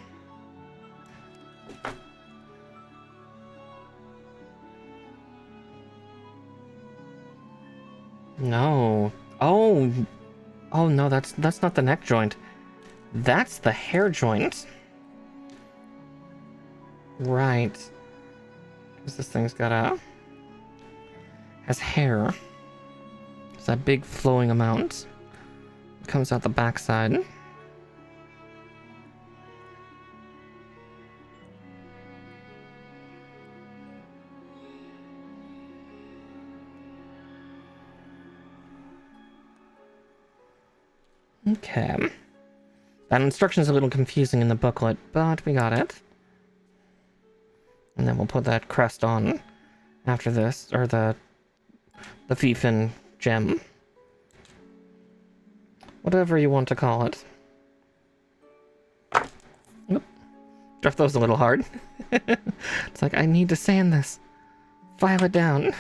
No. Oh. Oh no, that's not the neck joint. That's the hair joint. Right. Because this thing's got has hair. It's that big flowing amount. It comes out the backside. Okay. That instruction's a little confusing in the booklet, but we got it. And then we'll put that crest on after this, or the Fiefin gem. Whatever you want to call it. Oop. Dropped those a little hard. It's like, I need to sand this. File it down.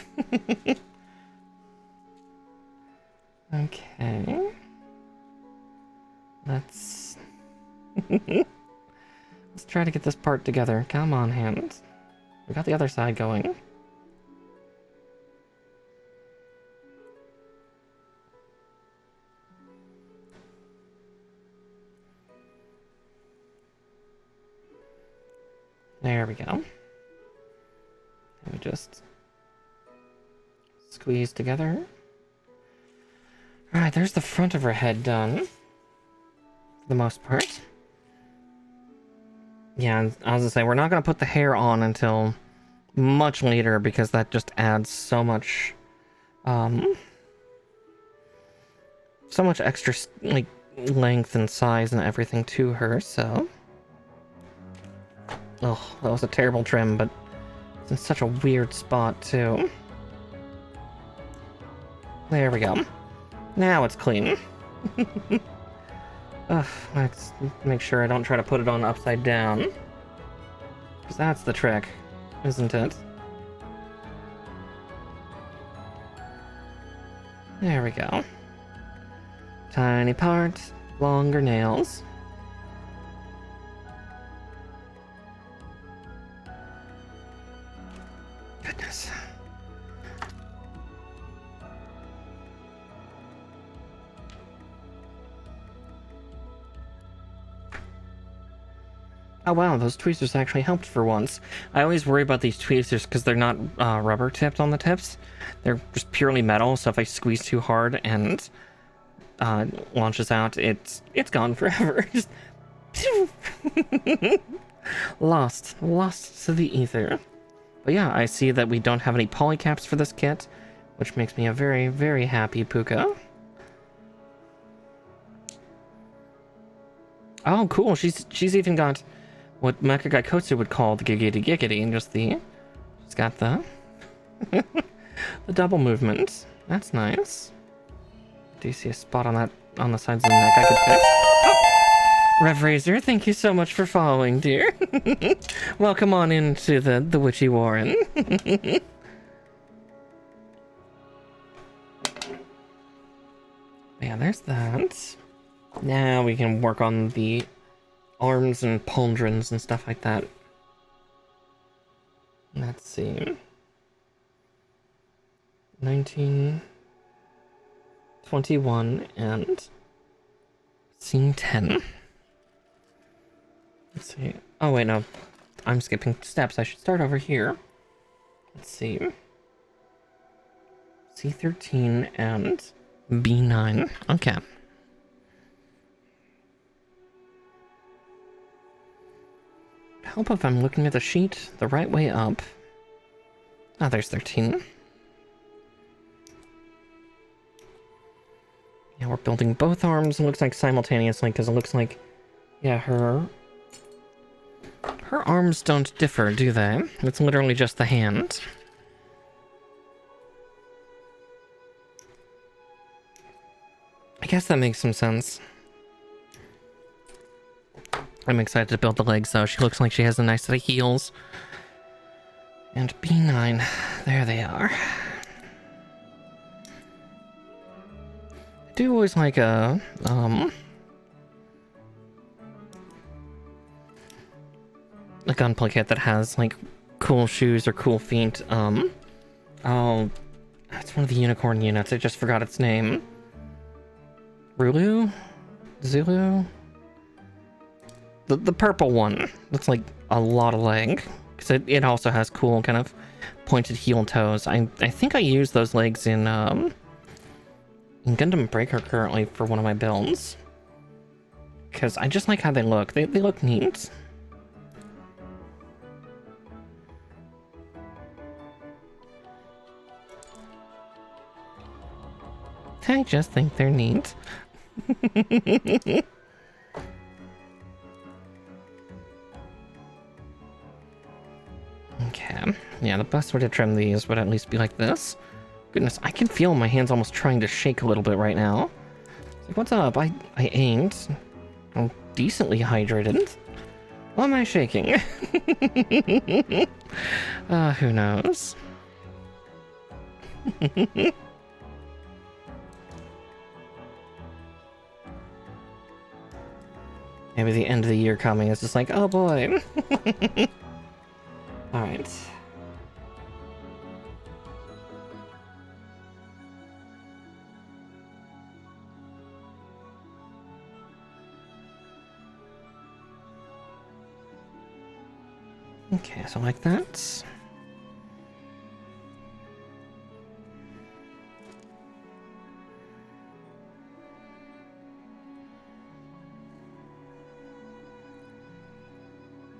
Okay. Let's... let's try to get this part together. Come on, hands. We got the other side going. There we go. We just squeeze together. Alright, there's the front of her head done. For the most part. Yeah, I was gonna say, we're not gonna put the hair on until much later, because that just adds so much, so much extra, like, length and size and everything to her, so... Oh, that was a terrible trim, but it's in such a weird spot, too. There we go. Now it's clean. Ugh, let's make sure I don't try to put it on upside down. Because that's the trick, isn't it? There we go. Tiny part, longer nails. Goodness. Oh wow, those tweezers actually helped for once. I always worry about these tweezers because they're not rubber tipped on the tips. They're just purely metal, so if I squeeze too hard and launches out, it's gone forever. Just lost to the ether. But yeah, I see that we don't have any polycaps for this kit, which makes me a very, very happy Puka. Oh, cool. She's even got what Mecha Gaikotsu would call the giggity giggity, and just she's got the the double movement. That's nice. Do you see a spot on the sides of the neck I could fix? Oh! Rev Razor, thank you so much for following, dear. Welcome on into the Witchy Warren. Yeah, there's that. Now we can work on the arms and pauldrons and stuff like that. Let's see. 19, 21, and scene 10. Let's see. Oh, wait, no. I'm skipping steps. I should start over here. Let's see. C13 and B9. Okay. Help if I'm looking at the sheet the right way up. Ah, there's 13. Yeah, we're building both arms, it looks like simultaneously, because it looks like, yeah, her arms don't differ, do they? It's literally just the hand. I guess that makes some sense. I'm excited to build the legs, though. She looks like she has a nice set of heels. And B9, there they are. I do always like a gunplay kit that has, like, cool shoes or cool feet. Oh, that's one of the unicorn units. I just forgot its name. Rulu? Zulu? The purple one. That's like a lot of leg. Because it also has cool kind of pointed heel toes. I think I use those legs in Gundam Breaker currently for one of my builds. Because I just like how they look. They look neat. I just think they're neat. Okay. Yeah, the best way to trim these would at least be like this. Goodness, I can feel my hands almost trying to shake a little bit right now. It's like, what's up? I ain't. I'm decently hydrated. Why am I shaking? Who knows? Maybe the end of the year coming is just like, oh boy. Alright. Okay, so like that.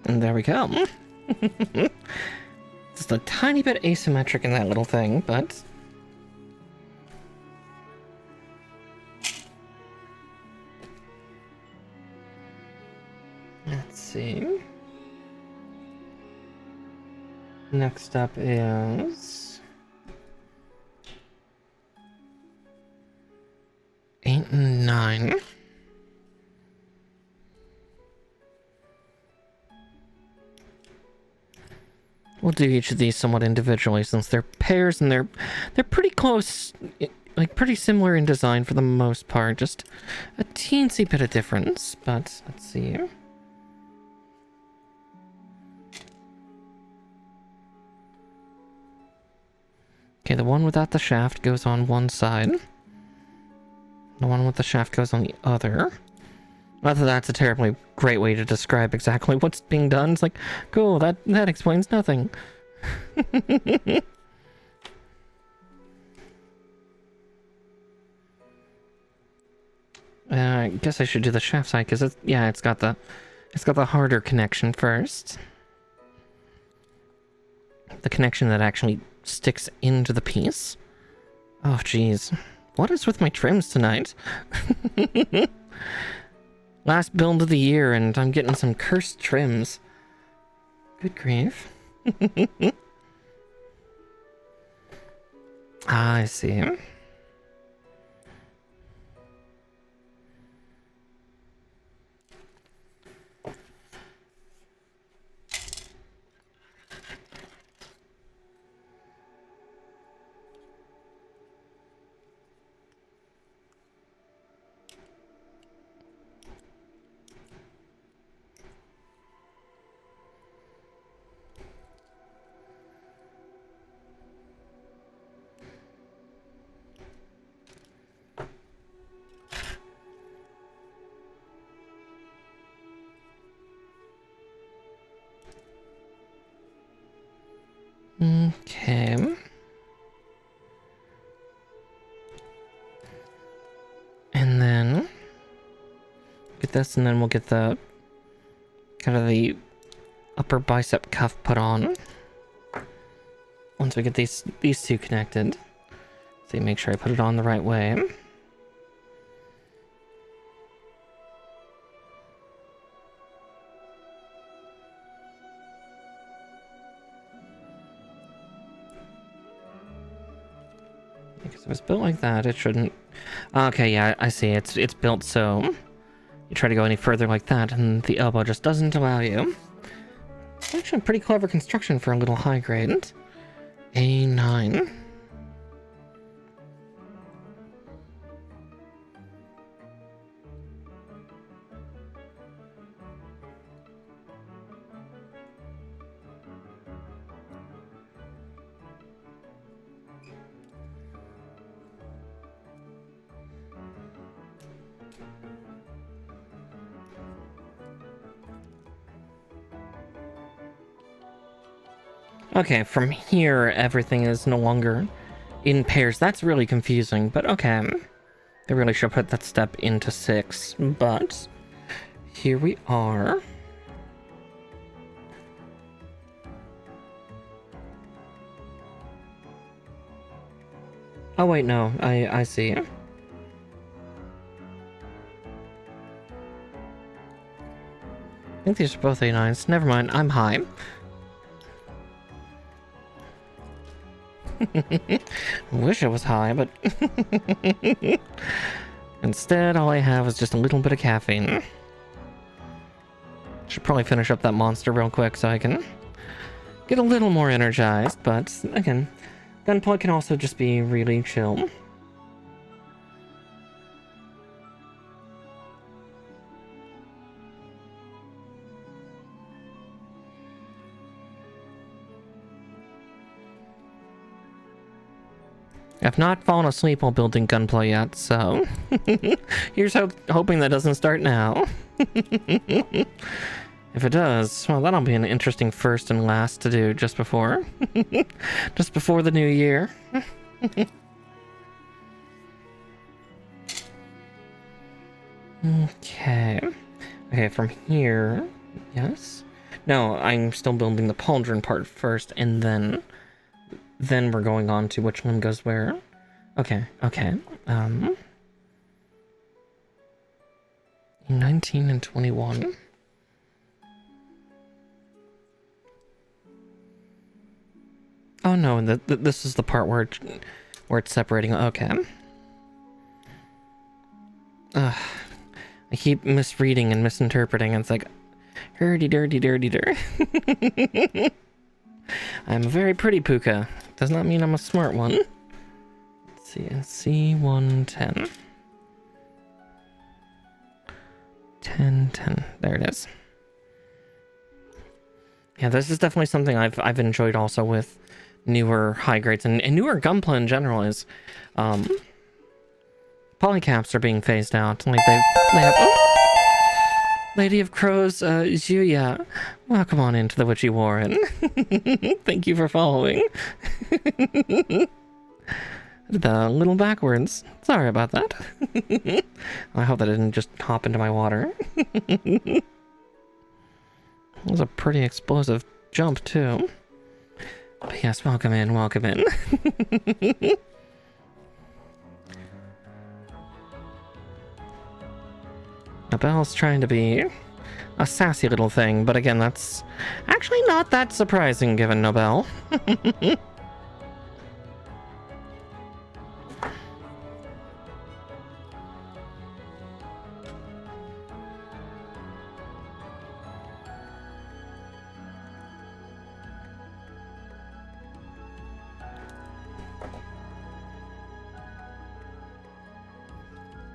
And there we go. Just a tiny bit asymmetric in that little thing, but... Let's see... Next up is 8 and 9. We'll do each of these somewhat individually since they're pairs and they're pretty close, like pretty similar in design for the most part. Just a teensy bit of difference, but let's see. Okay, the one without the shaft goes on one side. The one with the shaft goes on the other. Not that that's a terribly great way to describe exactly what's being done. It's like, cool, that explains nothing. I guess I should do the shaft side because it's got the harder connection first. The connection that actually sticks into the piece. Oh, jeez. What is with my trims tonight? Last build of the year, and I'm getting some cursed trims. Good grief. I see. Okay. And then get this, and then we'll get the kind of the upper bicep cuff put on. Once we get these two connected. So make sure I put it on the right way. Because if it's built like that, it shouldn't... Okay, yeah, I see. It's built so you try to go any further like that, and the elbow just doesn't allow you. It's actually a pretty clever construction for a little high grade. A9. Okay, from here, everything is no longer in pairs. That's really confusing, but okay. They really should put that step into 6, but here we are. Oh wait, no, I see. I think these are both A9s. Never mind, I'm high. Wish I was high, but instead all I have is just a little bit of caffeine. Should probably finish up that monster real quick so I can get a little more energized, but again, gunplay can also just be really chill. I've not fallen asleep while building gunplay yet, so here's hoping that doesn't start now. If it does, well, that'll be an interesting first and last to do just before the new year. Okay, from here, yes. No, I'm still building the pauldron part first, and then we're going on to which one goes where. Okay. 19 and 21. Oh no, this is the part where it's separating. Okay. I keep misreading and misinterpreting. It's like, hurdy dirty dirty dir. I'm a very pretty puka. Does not mean I'm a smart one. Let's see, C110. 10. There it is. Yeah, this is definitely something I've enjoyed also with newer high grades and newer Gunpla in general is polycaps are being phased out. Like they have Lady of Crows, Juya, welcome on into the Witchy Warren. Thank you for following. A little backwards. Sorry about that. I hope that didn't just hop into my water. It was a pretty explosive jump, too. But yes, welcome in, welcome in. Nobell's trying to be a sassy little thing, but again, that's actually not that surprising given Nobell.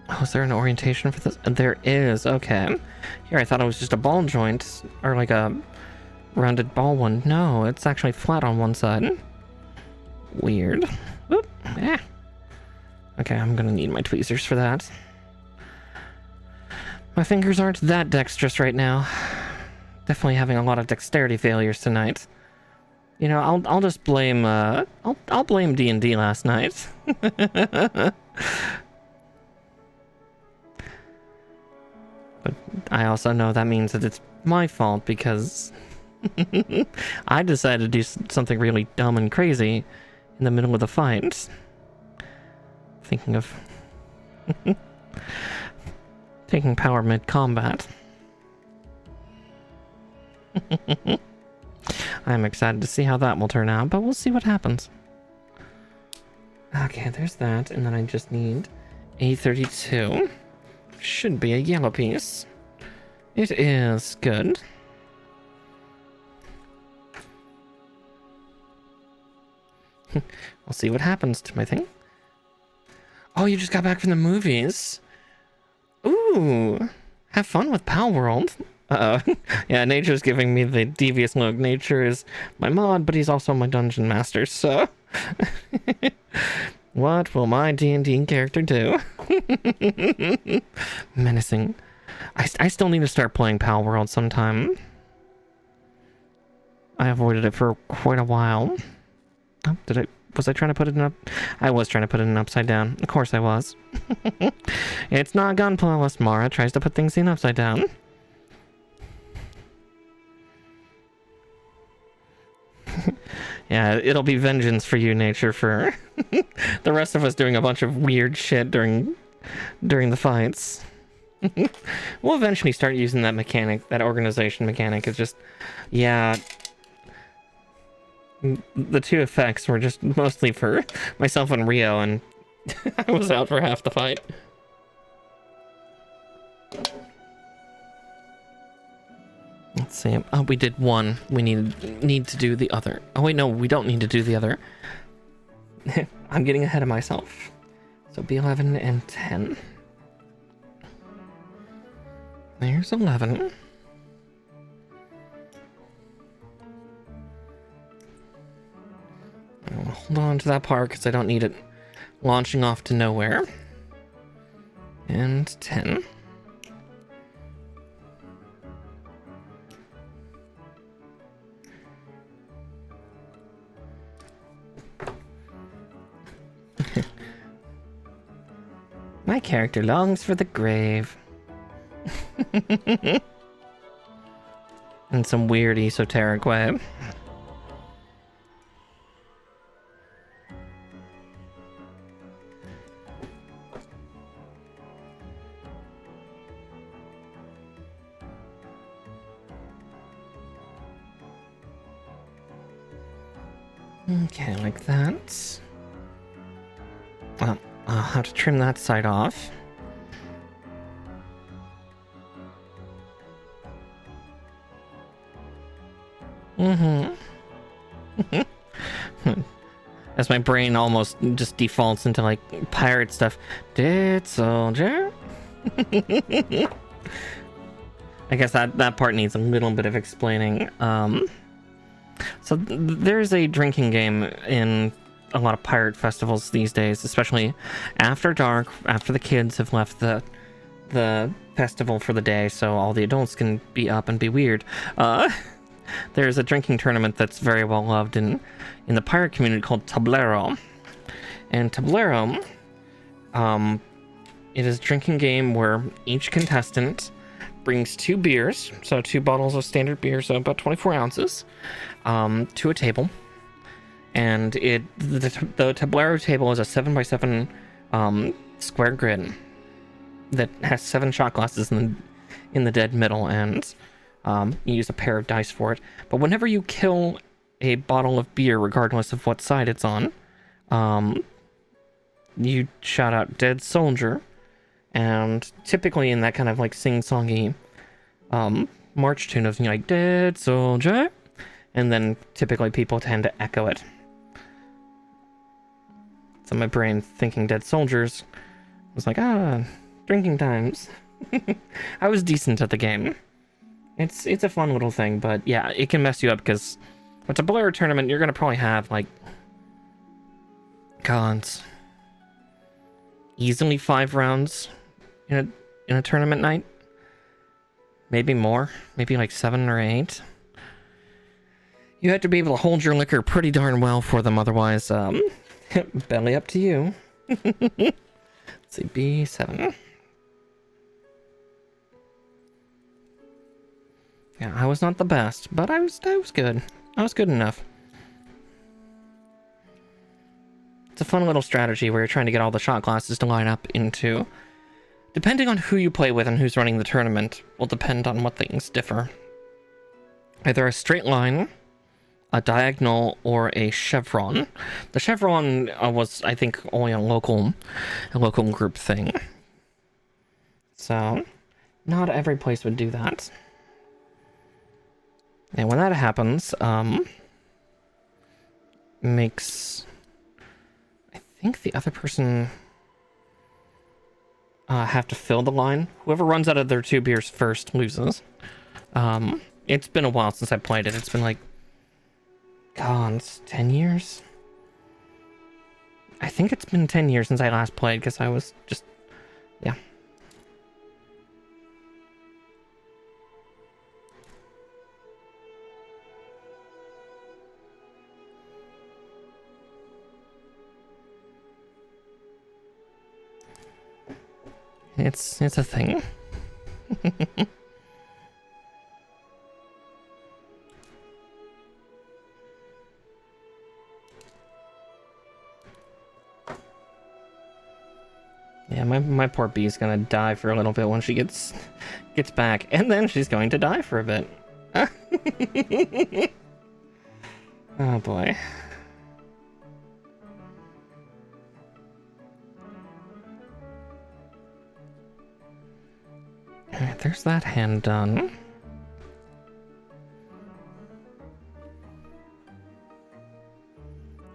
Oh, is there an orientation for this? There is, okay. Here, I thought it was just a ball joint, or like a rounded ball one. No, it's actually flat on one side. Weird. Whoop. Eh. Okay, I'm gonna need my tweezers for that. My fingers aren't that dexterous right now. Definitely having a lot of dexterity failures tonight. You know, I'll just blame, I'll blame D&D last night. But I also know that means that it's my fault because I decided to do something really dumb and crazy in the middle of the fight. Thinking of taking power mid-combat. I'm excited to see how that will turn out, but we'll see what happens. Okay, there's that, and then I just need A32. Should be a yellow piece. It is good. We'll see what happens to my thing. Oh, you just got back from the movies. Ooh, have fun with Pal World. Uh-oh. Yeah, Nature's giving me the devious look. Nature is my mod, but he's also my dungeon master, so... What will my D&D character do? Menacing. I still need to start playing Pal World sometime. I avoided it for quite a while. Oh, was I trying to put it in up? I was trying to put it in upside down. Of course I was. It's not Gunpla unless Mara tries to put things in upside down. Yeah, it'll be vengeance for you, Nature, for the rest of us doing a bunch of weird shit during the fights. We'll eventually start using that mechanic, that organization mechanic. It's just, yeah, the two effects were just mostly for myself and Rio, and I was out for half the fight. Let's see. Oh, we did one. We need to do the other. Oh wait, no, we don't need to do the other. I'm getting ahead of myself. So B11 and 10. There's 11. I'll hold on to that part because I don't need it launching off to nowhere. And 10. My character longs for the grave. In some weird esoteric way. Okay, like that. I'll have to trim that side off. As my brain almost just defaults into like pirate stuff. Dead soldier. I guess that part needs a little bit of explaining. So there's a drinking game in a lot of pirate festivals these days, especially after dark, after the kids have left the festival for the day, so all the adults can be up and be weird. There's a drinking tournament that's very well loved in the pirate community called Tablero. And Tablero, it is a drinking game where each contestant brings 2 beers, so 2 bottles of standard beer, so about 24 ounces, to a table. And the Tablero table is a 7x7 square grid that has 7 shot glasses in the dead middle, and you use a pair of dice for it. But whenever you kill a bottle of beer, regardless of what side it's on, you shout out "Dead Soldier," and typically in that kind of like sing-songy march tune of, you know, like "Dead Soldier," and then typically people tend to echo it. So my brain, thinking "Dead Soldiers," was like, drinking times. I was decent at the game. It's a fun little thing, but yeah, it can mess you up because with a Blair tournament, you're gonna probably have like cons. Easily 5 rounds in a tournament night. Maybe more. Maybe like 7 or 8. You have to be able to hold your liquor pretty darn well for them, otherwise, belly up to you. Let's see, B7. Yeah, I was not the best, but I was good. I was good enough. It's a fun little strategy where you're trying to get all the shot glasses to line up into... Depending on who you play with and who's running the tournament, will depend on what things differ. Either a straight line, a diagonal, or a chevron. The chevron was, I think, only a local group thing. So, not every place would do that. And when that happens, makes... I think the other person have to fill the line. Whoever runs out of their 2 beers first loses. It's been a while since I played it. It's been like... God, it's 10 years? I think it's been 10 years since I last played, because I was just... Yeah. It's a thing. Yeah, my poor bee's gonna die for a little bit when she gets back, and then she's going to die for a bit. Oh boy. Alright, there's that hand done.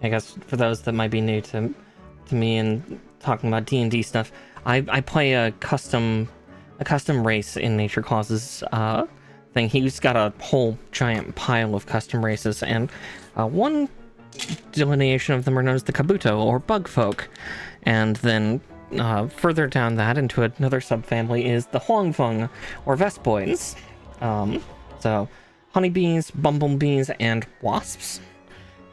I guess for those that might be new to me and talking about D&D stuff, I play a custom race in Nature Claus's thing. He's got a whole giant pile of custom races, and one delineation of them are known as the Kabuto, or Bug Folk. And then further down that into another subfamily is the Huangfeng, or Vespoids. So honeybees, bumblebees, and wasps.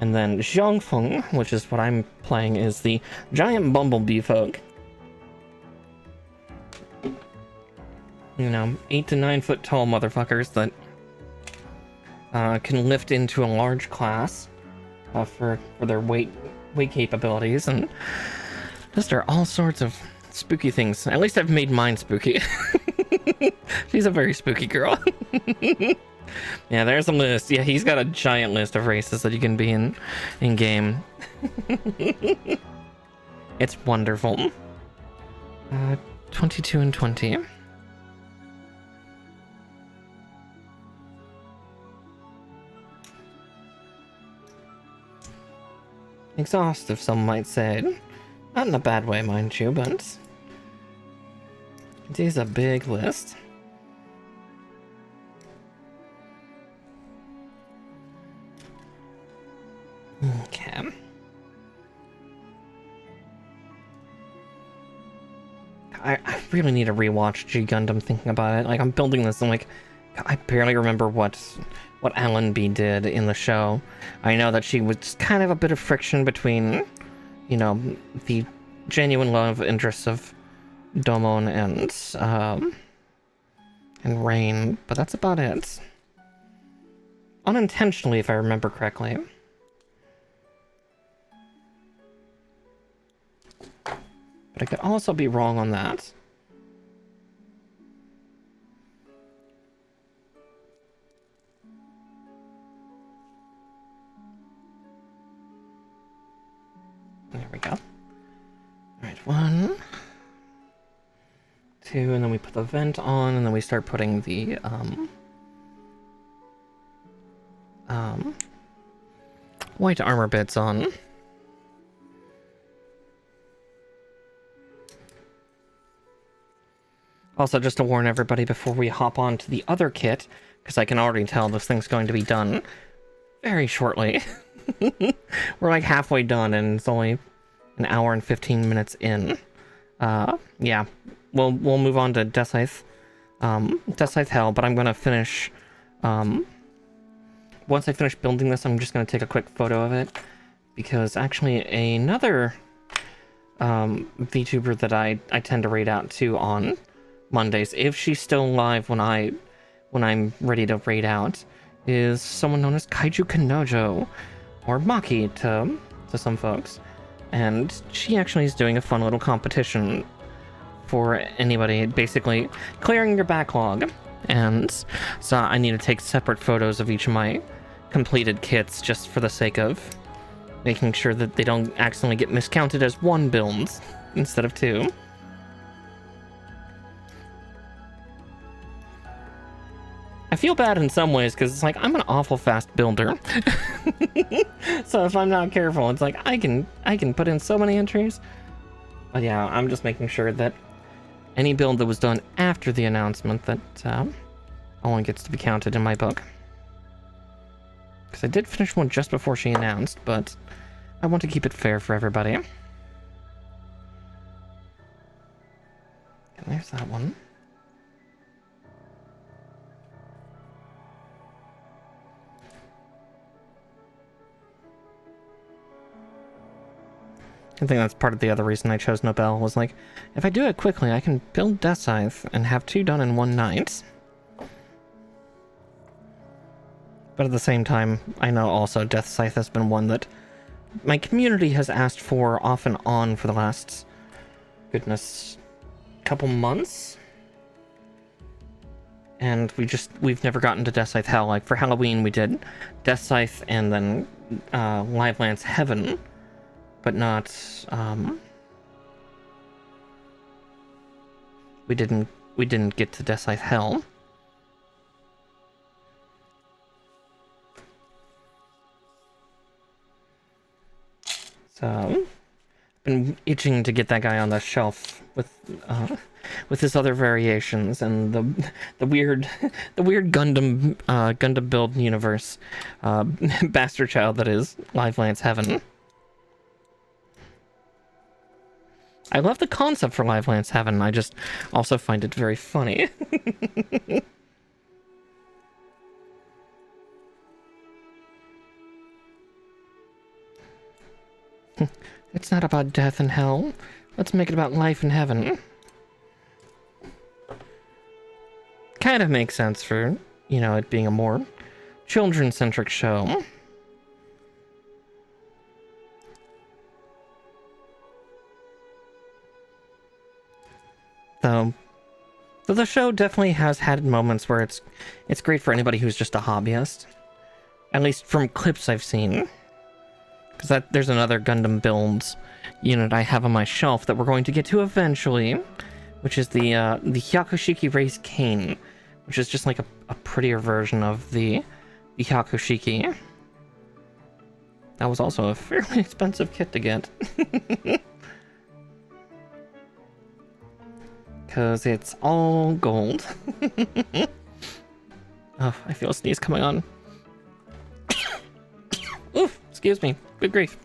And then Zhongfeng, which is what I'm playing, is the giant bumblebee folk. You know, 8 to 9 foot tall motherfuckers that can lift into a large class for their weight capabilities, and just are all sorts of spooky things. At least I've made mine spooky. She's a very spooky girl. Yeah, there's a list. Yeah, he's got a giant list of races that you can be in game. It's wonderful. 22 and 20. Exhaustive, some might say. Not in a bad way, mind you, but it is a big list. Okay. I really need to rewatch G Gundam thinking about it. Like, I'm building this and like, I barely remember what Alan B did in the show. I know that she was kind of a bit of friction between, you know, the genuine love interests of Domon and Rain, but that's about it. Unintentionally, if I remember correctly. But I could also be wrong on that. There we go. Alright, 1, 2, and then we put the vent on, and then we start putting the, white armor bits on. Also, just to warn everybody before we hop on to the other kit, because I can already tell this thing's going to be done very shortly. We're like halfway done, and it's only an hour and 15 minutes in. Yeah, we'll move on to Death Scythe Hell, but I'm gonna finish. Once I finish building this, I'm just gonna take a quick photo of it, because actually another VTuber that I tend to raid out to on Mondays, if she's still alive when I'm ready to raid out, is someone known as Kaiju Kanojo, or Maki to some folks. And she actually is doing a fun little competition for anybody, basically clearing your backlog. And so I need to take separate photos of each of my completed kits just for the sake of making sure that they don't accidentally get miscounted as 1 build instead of 2. I feel bad in some ways because it's like I'm an awful fast builder. So if I'm not careful, it's like I can put in so many entries. But yeah, I'm just making sure that any build that was done after the announcement that only gets to be counted in my book. Because I did finish one just before she announced, but I want to keep it fair for everybody. And there's that one. I think that's part of the other reason I chose Nobell, was like, if I do it quickly, I can build Death Scythe and have 2 done in 1 night. But at the same time, I know also Death Scythe has been one that my community has asked for off and on for the last, goodness, couple months. And we've never gotten to Death Scythe Hell. Like, for Halloween we did Death Scythe and then Live Lance Heaven. But not, we didn't get to Death Scythe Hell. So, I've been itching to get that guy on the shelf with his other variations and the weird Gundam build universe bastard child that is Live Lance Heaven. I love the concept for Live Lance Heaven, I just also find it very funny. It's not about death and hell. Let's make it about life and heaven. Kind of makes sense for, you know, it being a more children-centric show. So, So the show definitely has had moments where it's great for anybody who's just a hobbyist. At least from clips I've seen. Because there's another Gundam builds unit I have on my shelf that we're going to get to eventually, which is the Hyakushiki Race Cane, which is just like a prettier version of the Hyakushiki. That was also a fairly expensive kit to get. Because it's all gold. Oh, I feel a sneeze coming on. Oof, excuse me. Good grief.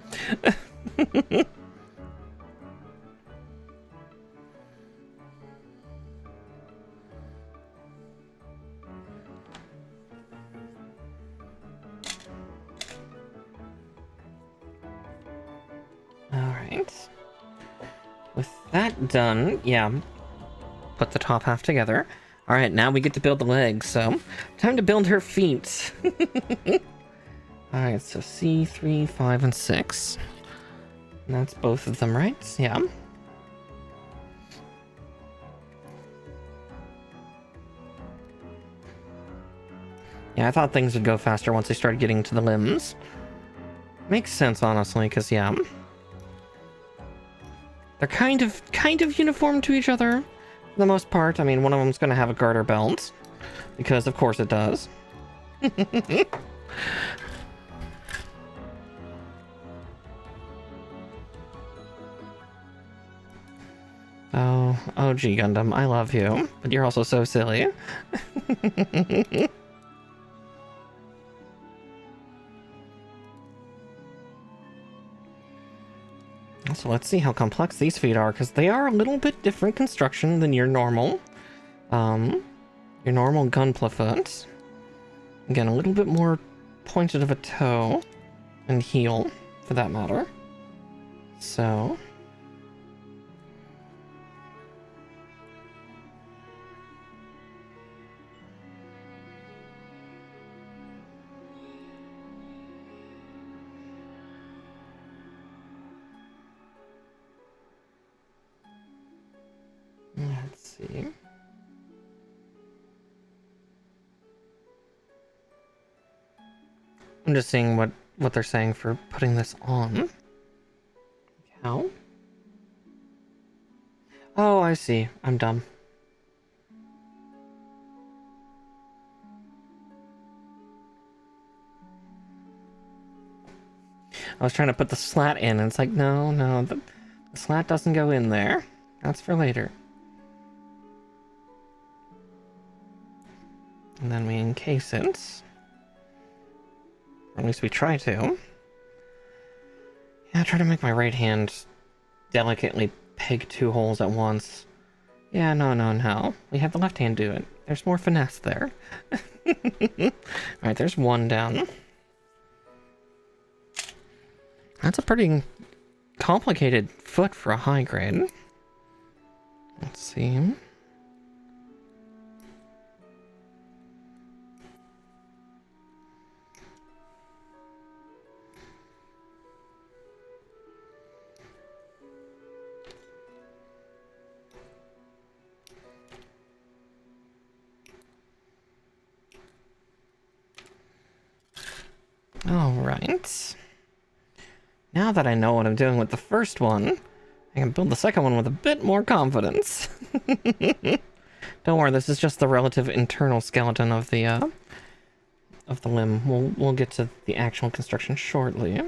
Alright. With that done, yeah. Put the top half together. Alright, now we get to build the legs, so time to build her feet. Alright, so C3, 5, and 6. And that's both of them, right? Yeah. Yeah, I thought things would go faster once they started getting to the limbs. Makes sense, honestly, because, yeah. They're kind of uniform to each other, for the most part. I mean, one of them's going to have a garter belt, because of course it does. Oh, gee, Gundam, I love you, but you're also so silly. So let's see how complex these feet are, because they are a little bit different construction than your normal Gunpla foot. Again, a little bit more pointed of a toe and heel, for that matter. So... let's see. I'm just seeing what they're saying for putting this on. How? Oh, I see. I'm dumb. I was trying to put the slat in, and it's like, no, the slat doesn't go in there. That's for later. And then we encase it. Or at least we try to. Yeah, I try to make my right hand delicately peg 2 holes at once. Yeah, no. We have the left hand do it. There's more finesse there. Alright, there's 1 down. That's a pretty complicated foot for a high grade. Let's see. Alright. Now that I know what I'm doing with the first one, I can build the second one with a bit more confidence. Don't worry, this is just the relative internal skeleton of the limb. We'll get to the actual construction shortly.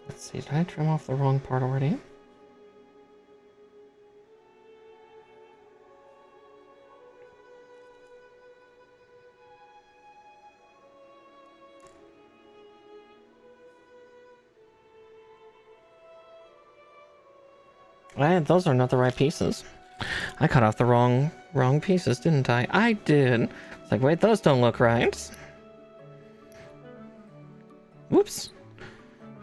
Let's see, did I trim off the wrong part already? Those are not the right pieces. I cut off the wrong pieces, didn't I? I did. It's like, wait, those don't look right. Whoops.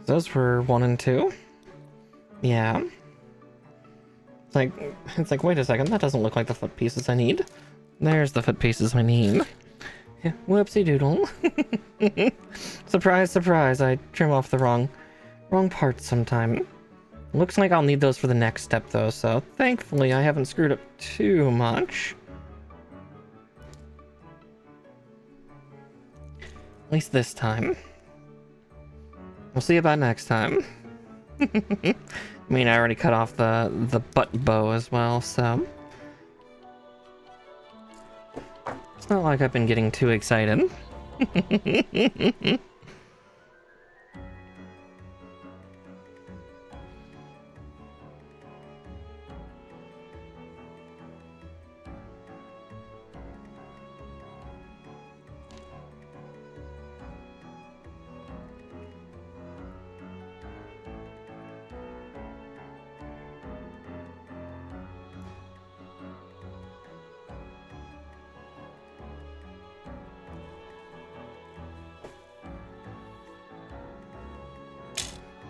Those were 1 and 2. Yeah. It's like, wait a second, that doesn't look like the foot pieces I need. There's the foot pieces I need. Yeah, whoopsie doodle. Surprise, surprise, I trim off the wrong parts sometime. Looks like I'll need those for the next step though, so thankfully I haven't screwed up too much. At least this time. We'll see about next time. I mean, I already cut off the butt bow as well, so it's not like I've been getting too excited.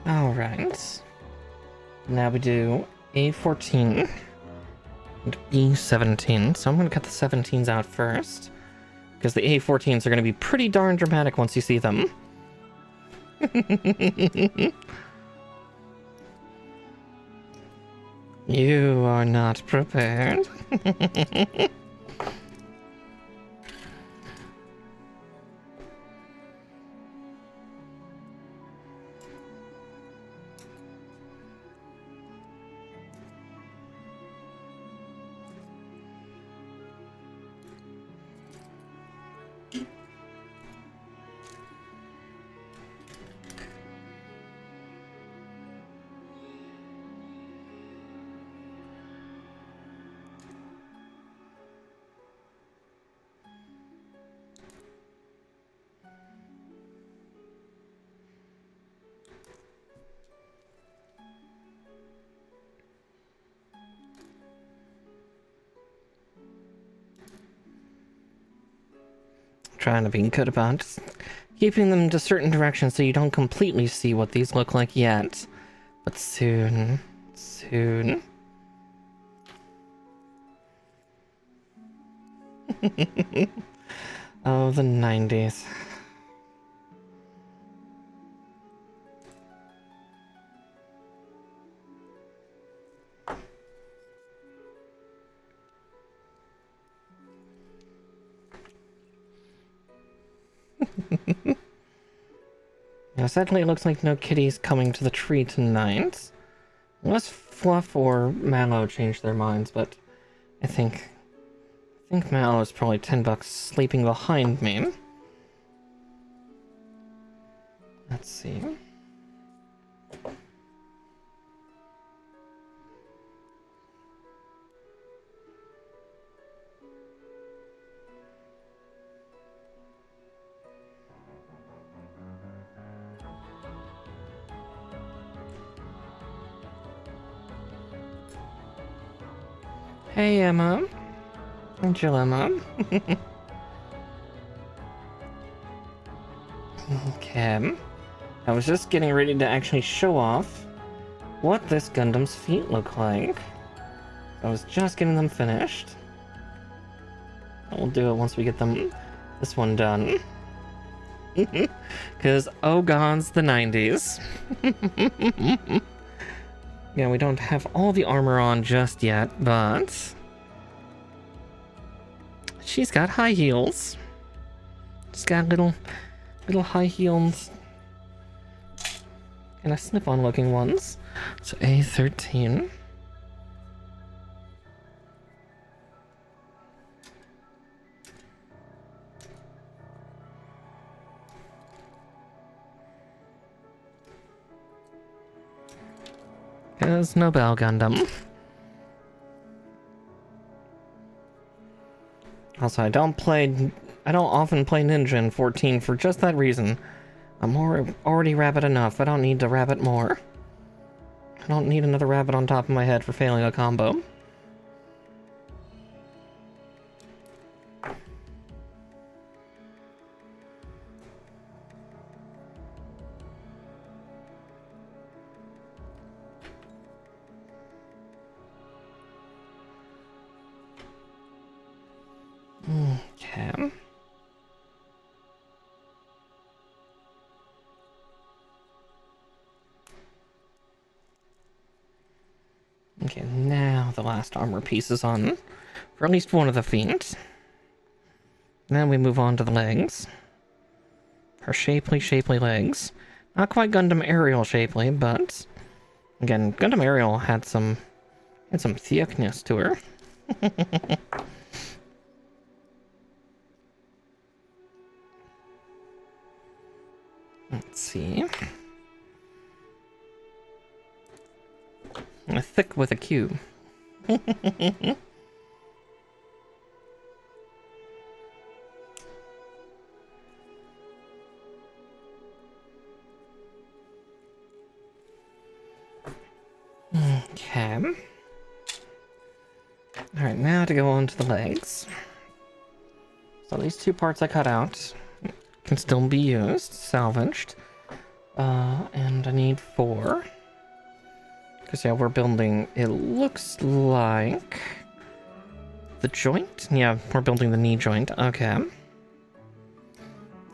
Alright. Now we do A14 and B17. So I'm going to cut the 17s out first, because the A14s are going to be pretty darn dramatic once you see them. You are not prepared. Trying to be good about keeping them to certain directions so you don't completely see what these look like yet. But soon. Oh, the 90s. Now, sadly, it looks like no kitties coming to the tree tonight. Unless Fluff or Mallow change their minds, but I think Mallow is probably $10 sleeping behind me. Let's see. Hey, Emma. Angel Emma. Okay. I was just getting ready to actually show off what this Gundam's feet look like. I was just getting them finished. We'll do it once we get this one done. Because, oh gods, the 90s. Yeah, we don't have all the armor on just yet, but she's got high heels. She's got little high heels. And a snip-on looking ones. So A13. Is Nobell Gundam. Also, I don't often play Ninja in 14 for just that reason. I'm already rabbit enough. I don't need to rabbit more. I don't need another rabbit on top of my head for failing a combo. Okay. Okay, now the last armor piece is on for at least one of the feet. Then we move on to the legs. Her shapely, shapely legs. Not quite Gundam Ariel shapely, but again, Gundam Ariel had some thickness to her. Let's see. Thick with a Q. Okay. Alright, now to go on to the legs. So these two parts I cut out can still be used, salvaged. And I need 4. Because, yeah, we're building, it looks like the joint? Yeah, we're building the knee joint. Okay.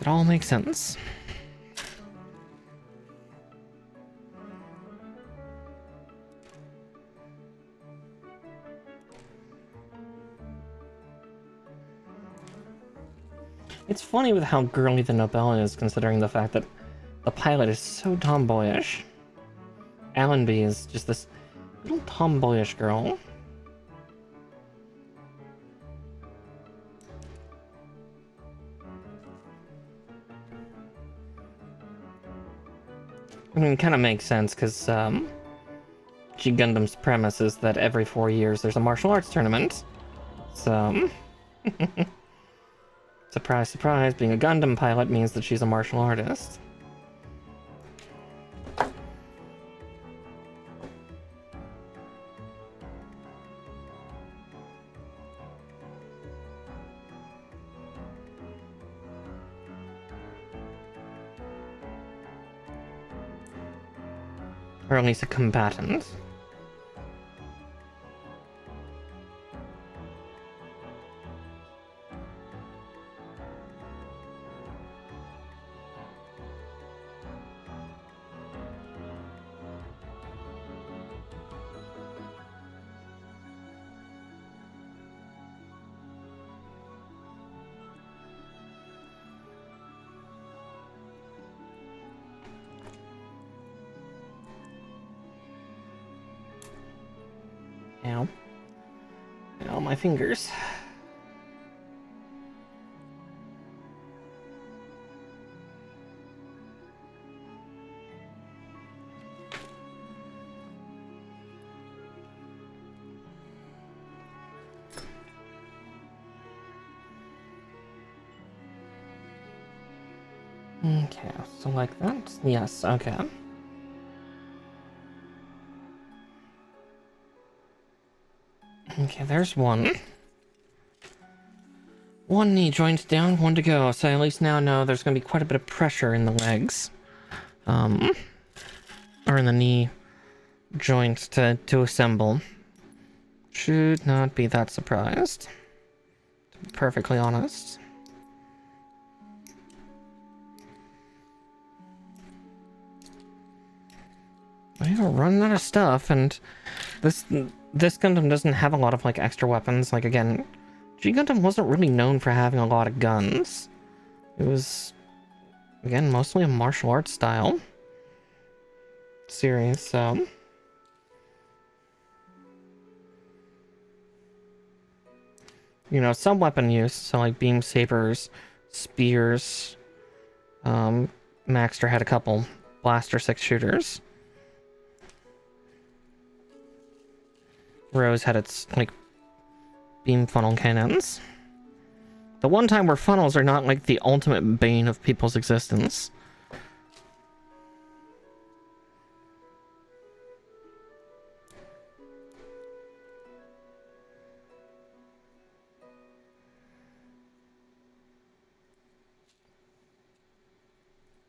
It all makes sense. It's funny with how girly the Nobell is, considering the fact that the pilot is so tomboyish. Allenby is just this little tomboyish girl. I mean, it kind of makes sense, because G Gundam's premise is that every 4 years there's a martial arts tournament. So, surprise, surprise, being a Gundam pilot means that she's a martial artist. Or at least a combatant. Ow. Ow, my fingers. Okay, so like that? Yes, okay. Okay, there's one. One knee joint down, one to go. So I at least now know there's going to be quite a bit of pressure in the legs. Or in the knee joint to assemble. Should not be that surprised, to be perfectly honest. We're running out of stuff, and this Gundam doesn't have a lot of, like, extra weapons. Like, again, G Gundam wasn't really known for having a lot of guns. It was, again, mostly a martial arts style series, so... You know, some weapon use, so like beam sabers, spears, Maxter had a couple blaster 6-shooters. Rose had its, like, beam funnel cannons. The one time where funnels are not, like, the ultimate bane of people's existence.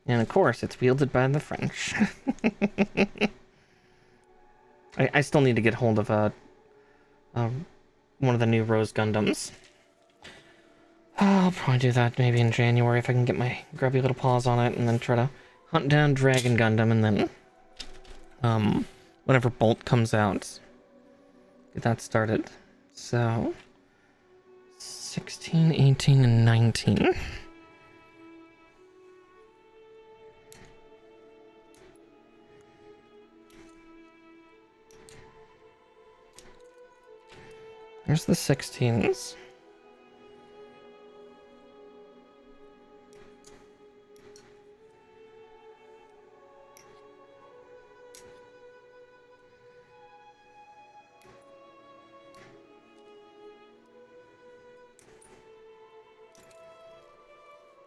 And of course, it's wielded by the French. I still need to get hold of one of the new Rose Gundams. I'll probably do that maybe in January if I can get my grubby little paws on it, and then try to hunt down Dragon Gundam, and then, whenever Bolt comes out, get that started. So, 16, 18, and 19. There's the 16s.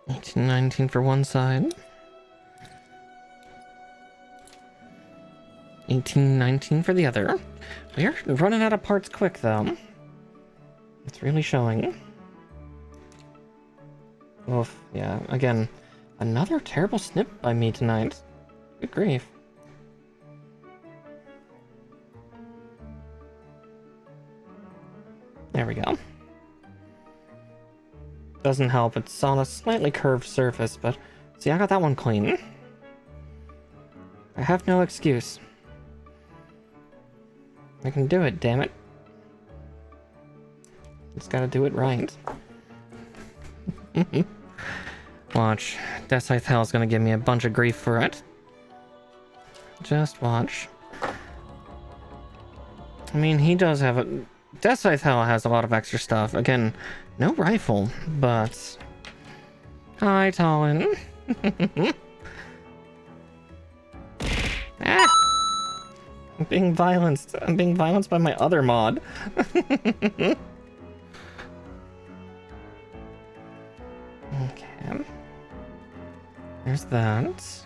Eighteen, 19 for one side. 18, 19 for the other. We're running out of parts quick, though. It's really showing. Oof, yeah. Again, another terrible snip by me tonight. Good grief. There we go. Doesn't help, it's on a slightly curved surface, but... See, I got that one clean. I have no excuse. I can do it, damn it. Just gotta do it right. Watch. Death Hell is gonna give me a bunch of grief for it. Just watch. I mean, he does have a... Death Hell has a lot of extra stuff. Again, no rifle, but... Hi, Talon. Ah! I'm being violenced. I'm being violenced by my other mod. Okay. There's that.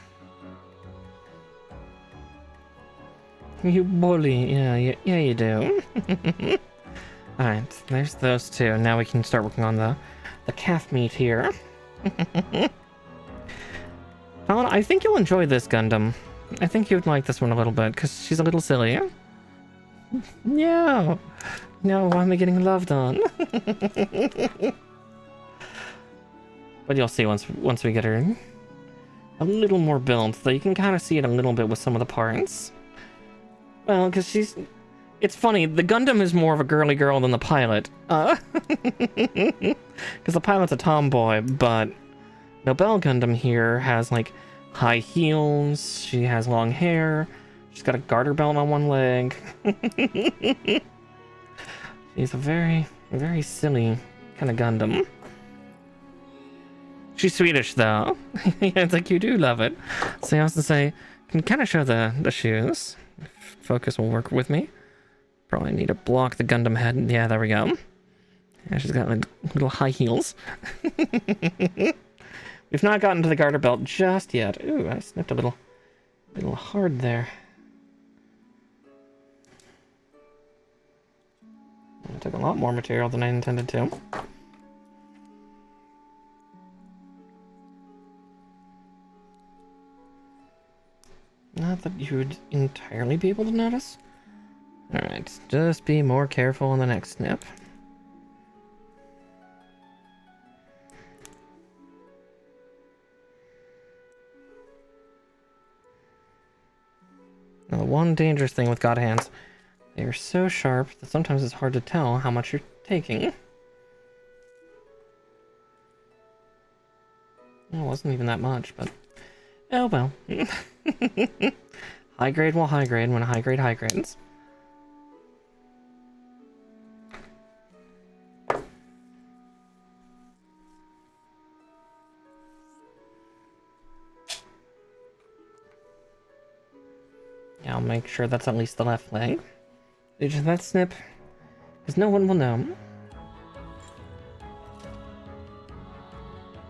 You bully. Yeah, you do. Alright, there's those two. Now we can start working on the calf meat here. Alan, I think you'll enjoy this Gundam. I think you'd like this one a little bit, because she's a little silly. No. No, why am I getting loved on? But you'll see once we get her a little more built, though you can kind of see it a little bit with some of the parts. Well, because she's... It's funny, the Gundam is more of a girly girl than the pilot. Because the pilot's a tomboy, but Nobell Gundam here has, like, high heels, she has long hair, she's got a garter belt on one leg. She's a very, very silly kind of Gundam. She's Swedish, though. It's like, you do love it. So I also say, can kind of show the shoes. Focus will work with me. Probably need to block the Gundam head. Yeah, there we go. Yeah, she's got like little high heels. We've not gotten to the garter belt just yet. Ooh, I snipped a little hard there. I took a lot more material than I intended to. Not that you would entirely be able to notice. Alright, just be more careful on the next snip. Now, the one dangerous thing with God hands, they are so sharp that sometimes it's hard to tell how much you're taking. It wasn't even that much, but... Oh well. High grade will high grade when high grades. Yeah, I'll make sure that's at least the left leg. Did you that snip? Because no one will know.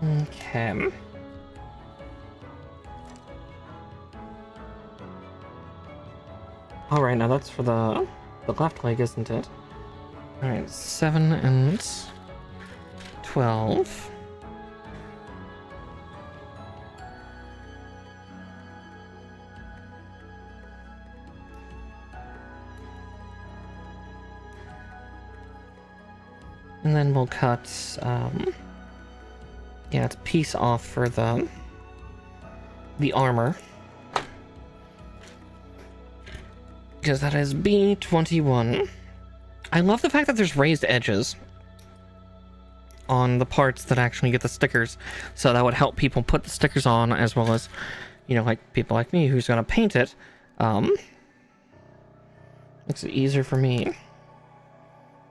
Okay. Alright, now that's for the left leg, isn't it? Alright, 7 and 12. And then we'll cut Yeah, it's peace off for the armor. Because that is B21. I love the fact that there's raised edges on the parts that actually get the stickers. So that would help people put the stickers on, as well as, you know, like people like me who's gonna paint it. Makes it easier for me.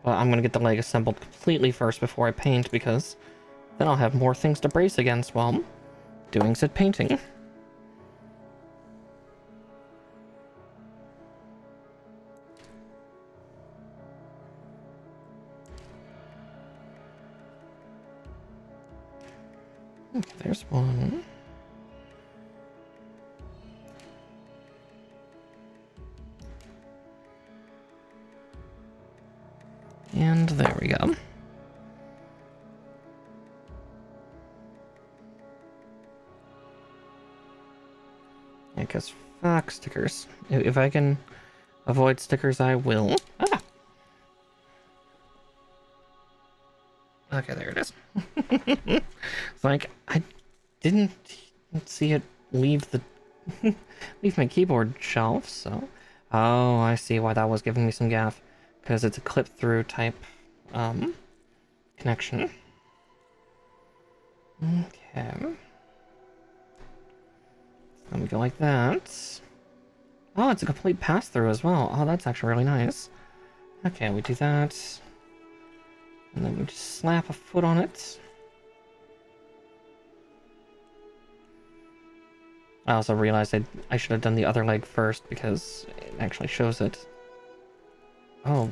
But I'm gonna get the leg assembled completely first before I paint, because then I'll have more things to brace against while doing said painting. Okay, there's one. And there we go. Yeah, because fuck stickers. If I can avoid stickers, I will. Ah! Okay, there it is. It's like, I didn't see it leave the leave my keyboard shelf, so... Oh, I see why that was giving me some gaff. Because it's a clip-through type, connection. Okay. Let me go like that. Oh, it's a complete pass-through as well. Oh, that's actually really nice. Okay, we do that. And then we just slap a foot on it. I also realized I should have done the other leg first, because it actually shows it. Oh,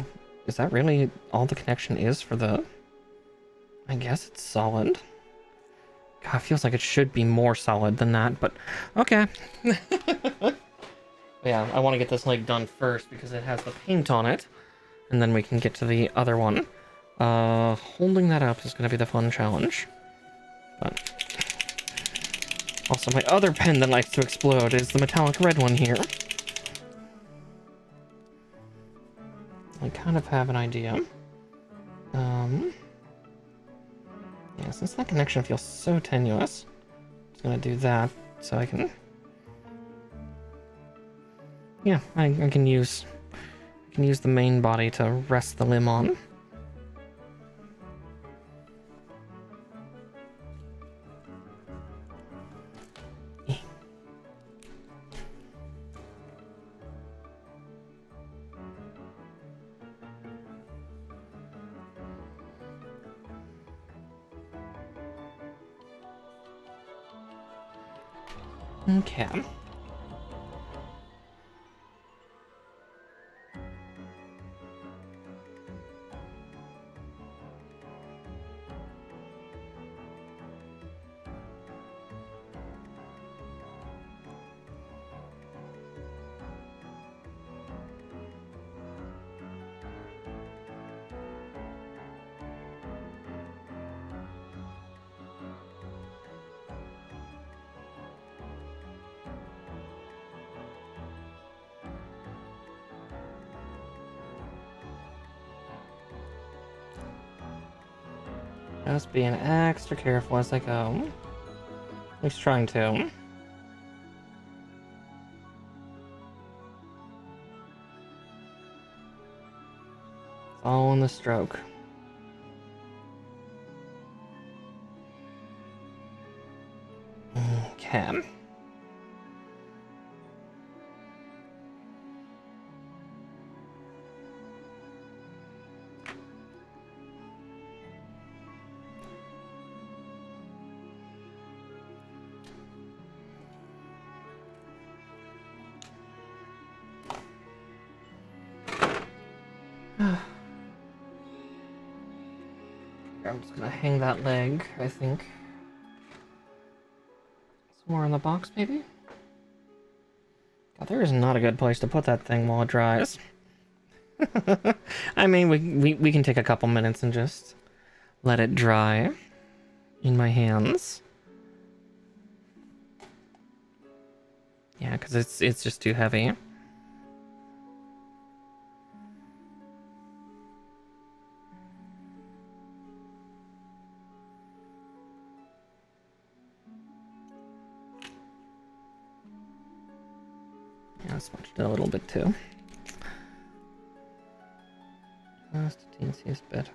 is that really all the connection is for the... I guess it's solid. God, it feels like it should be more solid than that, but okay. Yeah, I want to get this leg done first because it has the paint on it, and then we can get to the other one. Holding that up is going to be the fun challenge. But also, my other pen that likes to explode is the metallic red one here. I kind of have an idea. Yeah, since that connection feels so tenuous, I'm just gonna do that so I can... Yeah, I can use the main body to rest the limb on. Okay. Just being extra careful as I go. At least trying to. It's all in the stroke. Okay. I'm just gonna hang that leg, I think. Somewhere in the box, maybe? God, there is not a good place to put that thing while it dries. I mean, we can take a couple minutes and just let it dry in my hands. Yeah, because it's just too heavy. I smudged it a little bit too. Just a teensiest bit.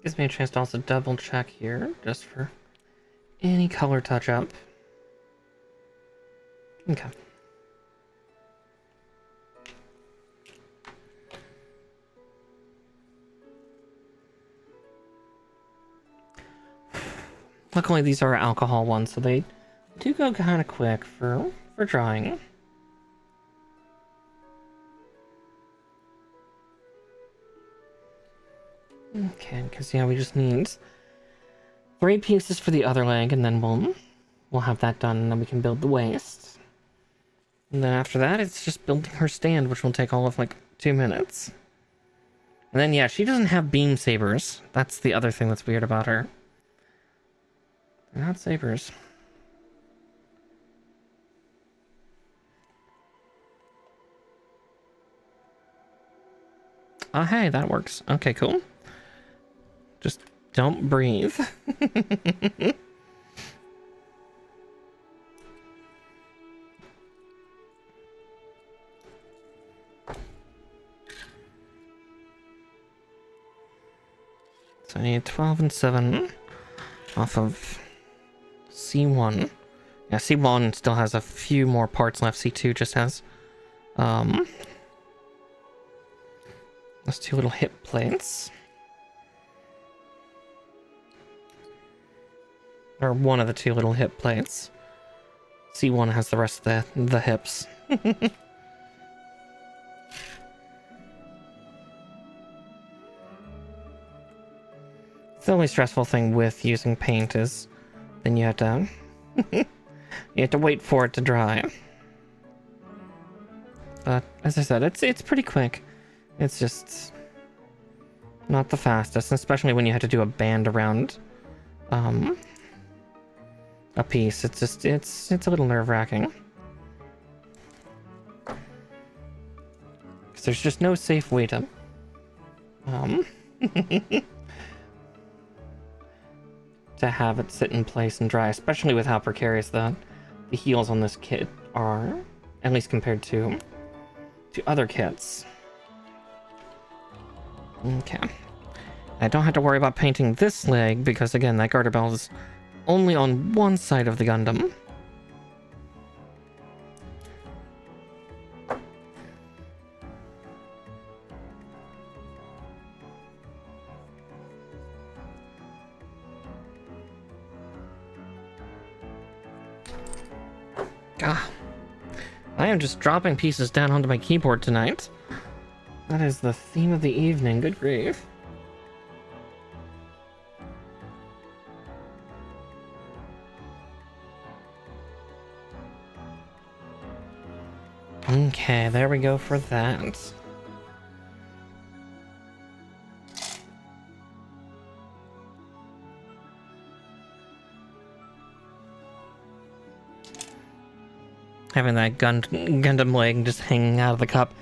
Gives me a chance to also double check here, just for any color touch up. Okay. Luckily, these are alcohol ones, so they do go kind of quick for drying. Okay, because yeah, we just need 3 pieces for the other leg, and then we'll have that done, and then we can build the waist. And then after that, it's just building her stand, which will take all of like 2 minutes. And then yeah, she doesn't have beam sabers. That's the other thing that's weird about her. They're not sabers. Oh hey, that works. Okay, cool. Just don't breathe. So I need 12 and 7 off of C1. Yeah, C1 still has a few more parts left. C2 just has those 2 little hip plates. Or one of the 2 little hip plates. C1 has the rest of the hips. The only stressful thing with using paint is then you have to wait for it to dry. But as I said, it's pretty quick. It's just not the fastest, especially when you have to do a band around a piece. It's just it's a little nerve-wracking. Because there's just no safe way to to have it sit in place and dry, especially with how precarious the heels on this kit are, at least compared to other kits. Okay. I don't have to worry about painting this leg because, again, that garter belt is only on one side of the Gundam. Ah, I am just dropping pieces down onto my keyboard tonight. That is the theme of the evening, good grief. Okay, there we go for that. Having that Gundam leg just hanging out of the cup.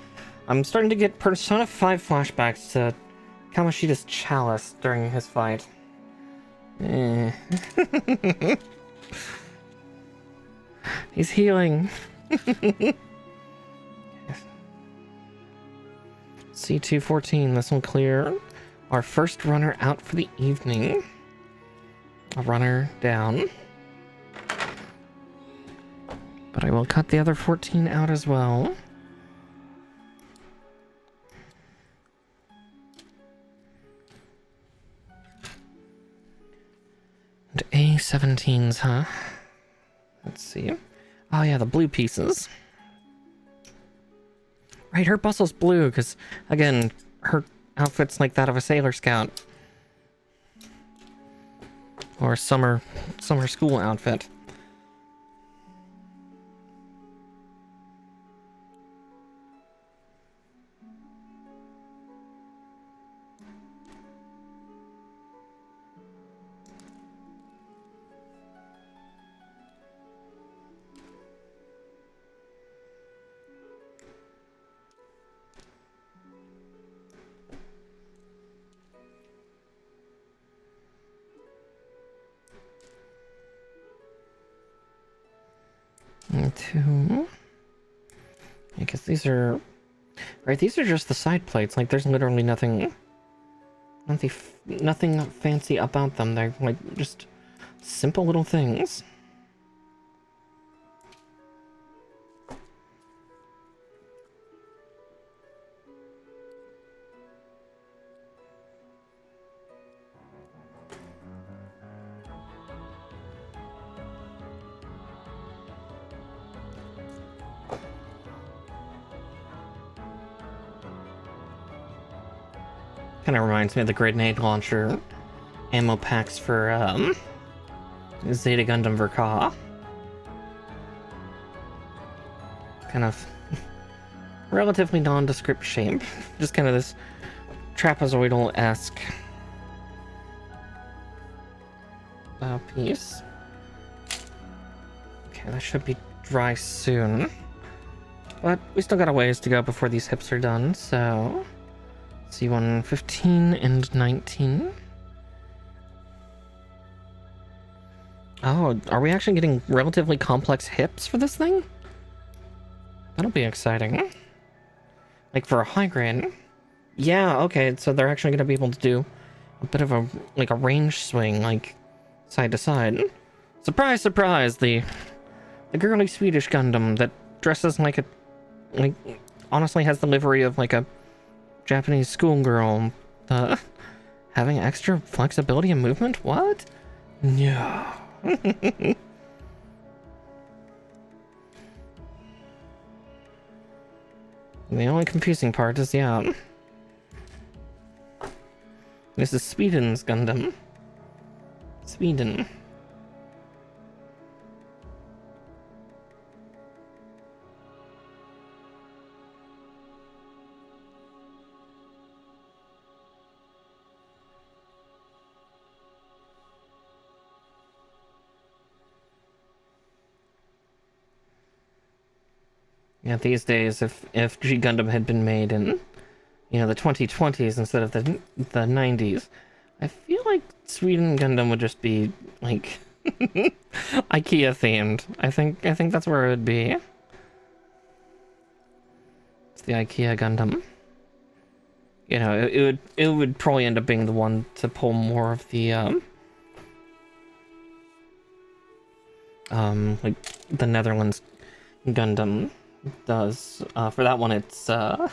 I'm starting to get Persona 5 flashbacks to Kamoshida's chalice during his fight. He's healing. C214, this will clear our first runner out for the evening. A runner down. But I will cut the other 14 out as well. And A17s, huh? Let's see. Oh yeah, the blue pieces. Right, her bustle's blue, because, again, her outfit's like that of a Sailor Scout. Or a summer school outfit. 2. I guess these are... Right, these are just the side plates. Like, there's literally nothing fancy about them. They're, like, just simple little things. Kind of reminds me of the grenade launcher ammo packs for Zeta Gundam Verka. Kind of relatively nondescript shape. Just kind of this trapezoidal-esque piece. Okay, that should be dry soon. But we still got a ways to go before these hips are done, so... C1 15 and 19. Oh, are we actually getting relatively complex hips for this thing? That'll be exciting. Like for a high grade. Yeah, okay, so they're actually going to be able to do a bit of a, like a range swing, like side to side. Surprise, surprise, the girly Swedish Gundam that dresses like a, like, honestly has the livery of like a Japanese schoolgirl, having extra flexibility and movement? What? No. The only confusing part is, yeah. This is Sweden's Gundam. Sweden. Yeah, these days, if G Gundam had been made in, you know, the 2020s instead of the 90s, I feel like Sweden Gundam would just be like IKEA themed. I think that's where it would be. It's the IKEA Gundam. You know, it would probably end up being the one to pull more of the like the Netherlands Gundam does. For that one, it's you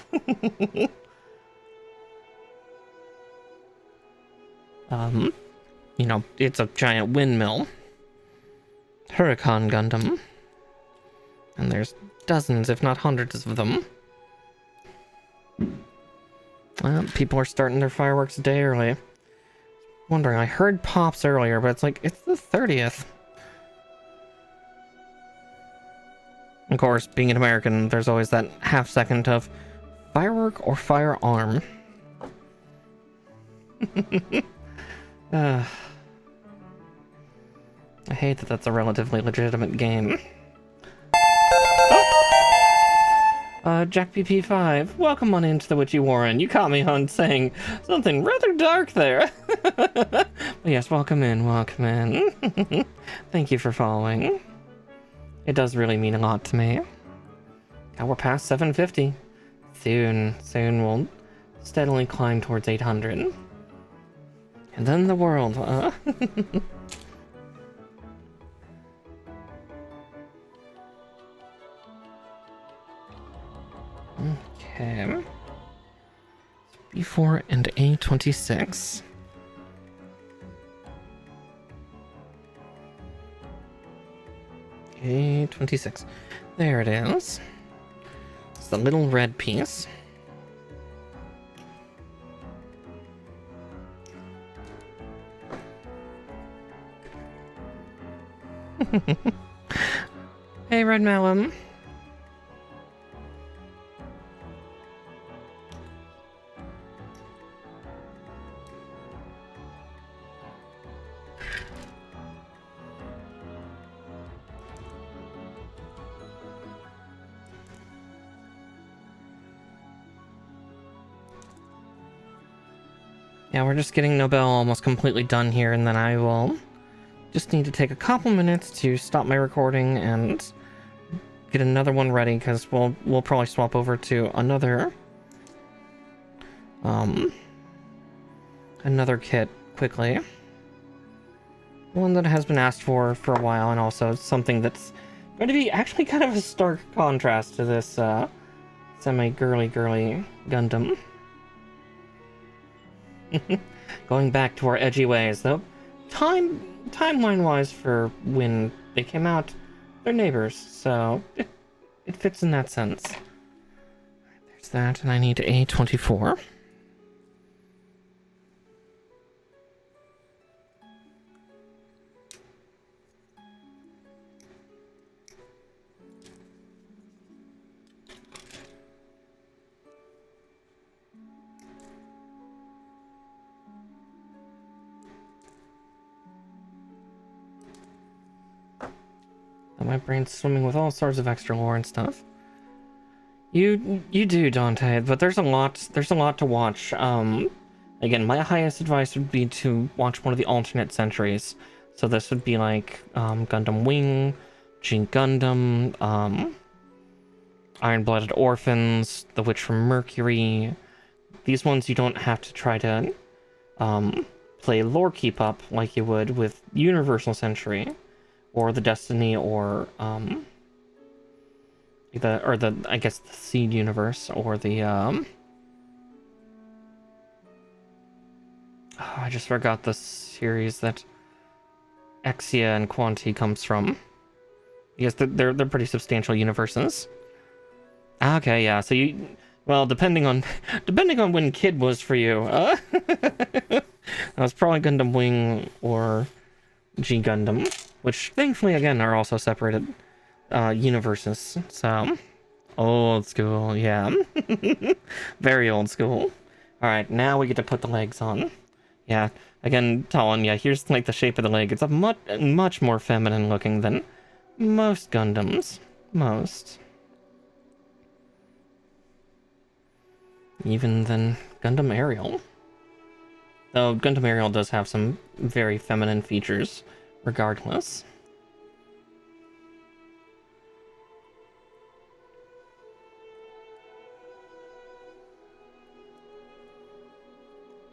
know, it's a giant windmill. Huracan Gundam. And there's dozens, if not hundreds of them. People are starting their fireworks a day early. Wondering, I heard pops earlier, but it's like, it's the 30th. Of course, being an American, there's always that half second of firework or firearm. I hate that that's a relatively legitimate game. Jack PP5, welcome on into the Witchy Warren. You caught me on saying something rather dark there. But yes, welcome in, welcome in. Thank you for following. It does really mean a lot to me. Now we're past 750. Soon we'll steadily climb towards 800. And then the world, Okay. B4 and A26. A26. There it is. It's the little red piece. Hey, Red Malum. Yeah, we're just getting Nobell almost completely done here, and then I will just need to take a couple minutes to stop my recording and get another one ready, because we'll probably swap over to another kit quickly. One that has been asked for a while, and also something that's going to be actually kind of a stark contrast to this semi-girly Gundam. Going back to our edgy ways, though. Timeline-wise, for when they came out, they're neighbors, so it fits in that sense. There's that, and I need A24. My brain's swimming with all sorts of extra lore and stuff. You do, Dante, but there's a lot to watch. Again, my highest advice would be to watch one of the alternate centuries. So this would be like Gundam Wing, G Gundam, Iron-Blooded Orphans, The Witch from Mercury. These ones you don't have to try to play lore keep up like you would with Universal Century, or the Destiny, or I guess the Seed universe, or the I just forgot the series that Exia and Quanti comes from. Yes, they're pretty substantial universes. Okay, yeah. So depending on when Kid was for you, that was probably Gundam Wing or G Gundam, which thankfully again are also separated universes. So old school, yeah. Very old school. All right, now we get to put the legs on. Yeah, again, Talon, yeah, here's like the shape of the leg. It's a much more feminine looking than most Gundams. Even than Gundam Ariel. Though Gundam Ariel does have some very feminine features, regardless.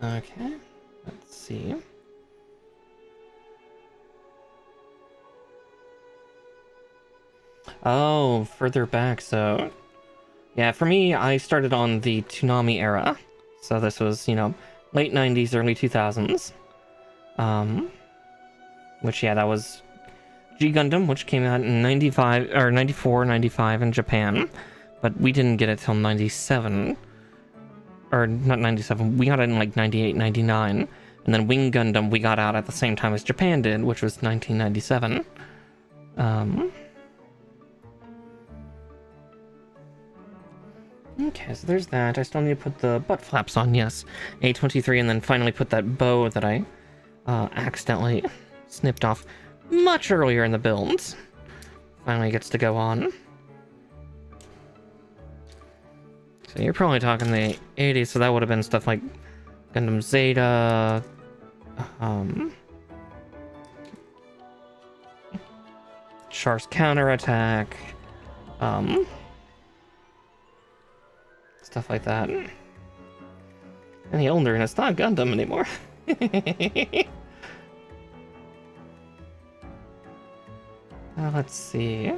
Okay, let's see. Oh, further back, so... Yeah, for me, I started on the Toonami era. So this was, late 90s, early 2000s. Which, yeah, that was G Gundam, which came out in 95, or 94, 95 in Japan. But we didn't get it till 97. Or, not 97, we got it in like 98, 99. And then Wing Gundam we got out at the same time as Japan did, which was 1997. Okay, so there's that. I still need to put the butt flaps on, yes. A23, and then finally put that bow that I accidentally snipped off much earlier in the builds. Finally gets to go on. So you're probably talking the 80s, so that would have been stuff like Gundam Zeta, Char's Counterattack, stuff like that. Any older and it's not Gundam anymore. Let's see.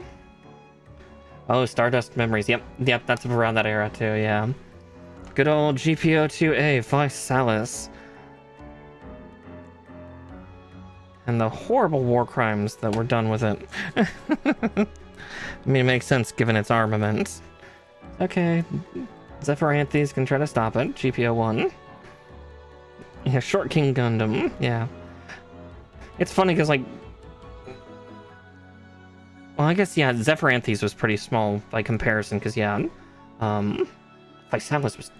Oh, Stardust Memories. Yep, that's around that era too, yeah. Good old GPO-2A, Vice Salis. And the horrible war crimes that were done with it. I mean, it makes sense given its armament. Okay, Zephyranthes can try to stop it. GPO-1. Yeah, Short King Gundam, yeah. It's funny because, like... Well, I guess, yeah, Zephyranthes was pretty small by comparison, because, yeah, Visalis was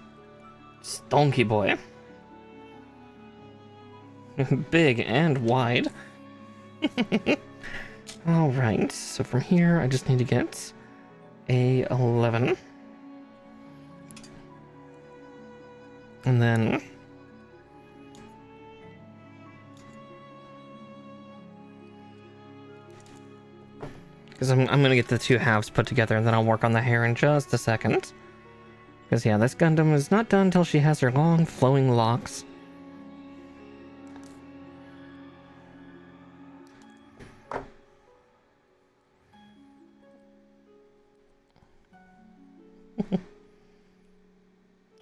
stonky boy. Big and wide. Alright, so from here, I just need to get A11. And then... Because I'm gonna get the two halves put together and then I'll work on the hair in just a second. Because yeah, this Gundam is not done until she has her long flowing locks.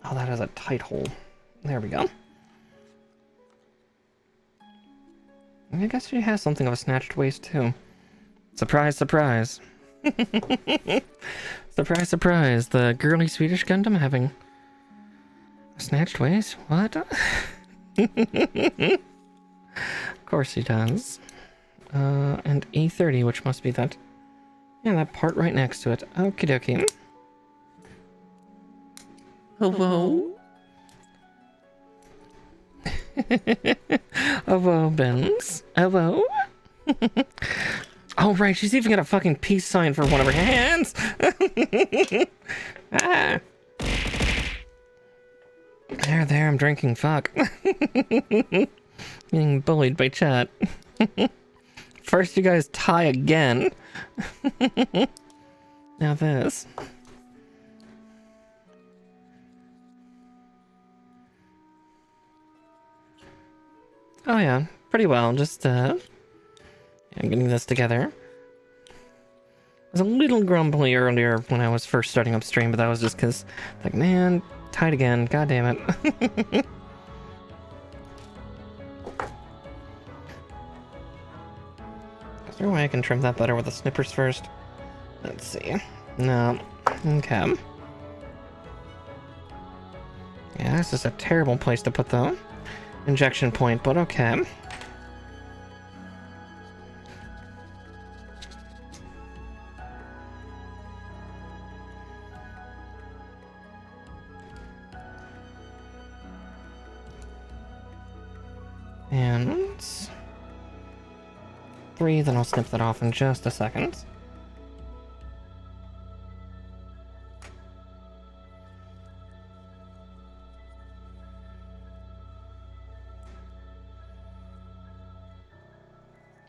Oh, that is a tight hole. There we go. I guess she has something of a snatched waist too. Surprise, surprise. Surprise, surprise. The girly Swedish Gundam having a snatched waist? What? Of course he does. And E30, which must be that. Yeah, that part right next to it. Okie dokie. Hello? Hello, Benz. Hello? Oh, right, she's even got a fucking peace sign for one of her hands! Ah. There, I'm drinking, fuck. Being bullied by chat. First you guys tie again. Now this. Oh yeah, pretty well, just getting this together. I was a little grumbly earlier when I was first starting up stream, but that was just because, like, man, tied again, god damn it. Is there a way I can trim that better with the snippers first? Let's see. No. Okay. Yeah, this is a terrible place to put the injection point, but okay. And 3, then I'll snip that off in just a second.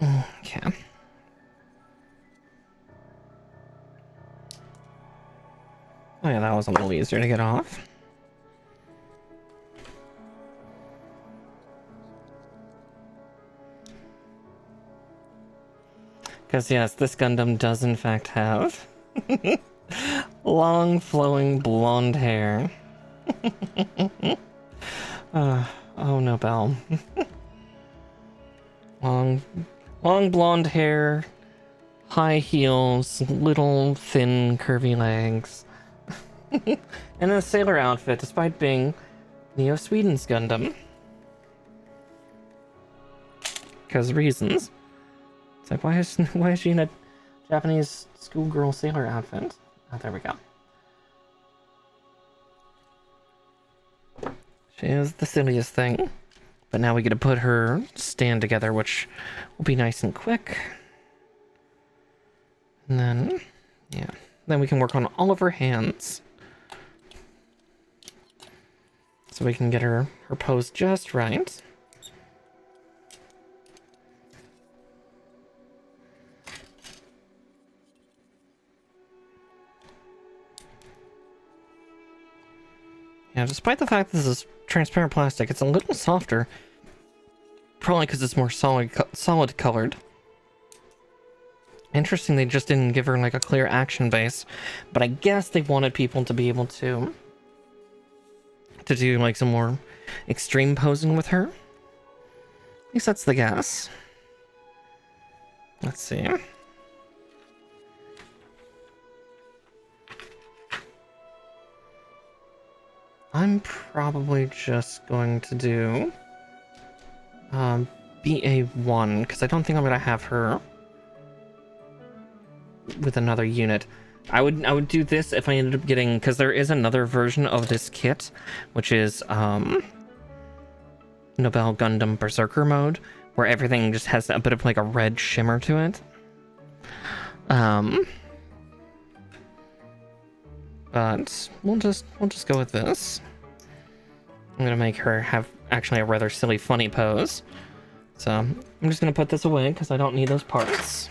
Okay. Oh yeah, that was a little easier to get off. Because yes, this Gundam does in fact have long flowing blonde hair. Oh, Nobell. Long blonde hair, high heels, little thin curvy legs, and a sailor outfit despite being Neo Sweden's Gundam. Because reasons. It's like, why is she in a Japanese schoolgirl sailor outfit? Oh, there we go. She is the silliest thing. But now we get to put her stand together, which will be nice and quick. And then, yeah. Then we can work on all of her hands. So we can get her pose just right. Yeah, despite the fact that this is transparent plastic, it's a little softer. Probably because it's more solid colored. Interesting, they just didn't give her like a clear action base. But I guess they wanted people to be able to do like some more extreme posing with her. At least that's the guess. Let's see. I'm probably just going to do BA1, because I don't think I'm going to have her with another unit. I would do this if I ended up getting, because there is another version of this kit, which is Nobel Gundam Berserker mode, where everything just has a bit of like a red shimmer to it. But we'll just go with this. I'm gonna make her have actually a rather silly funny pose. So I'm just gonna put this away because I don't need those parts.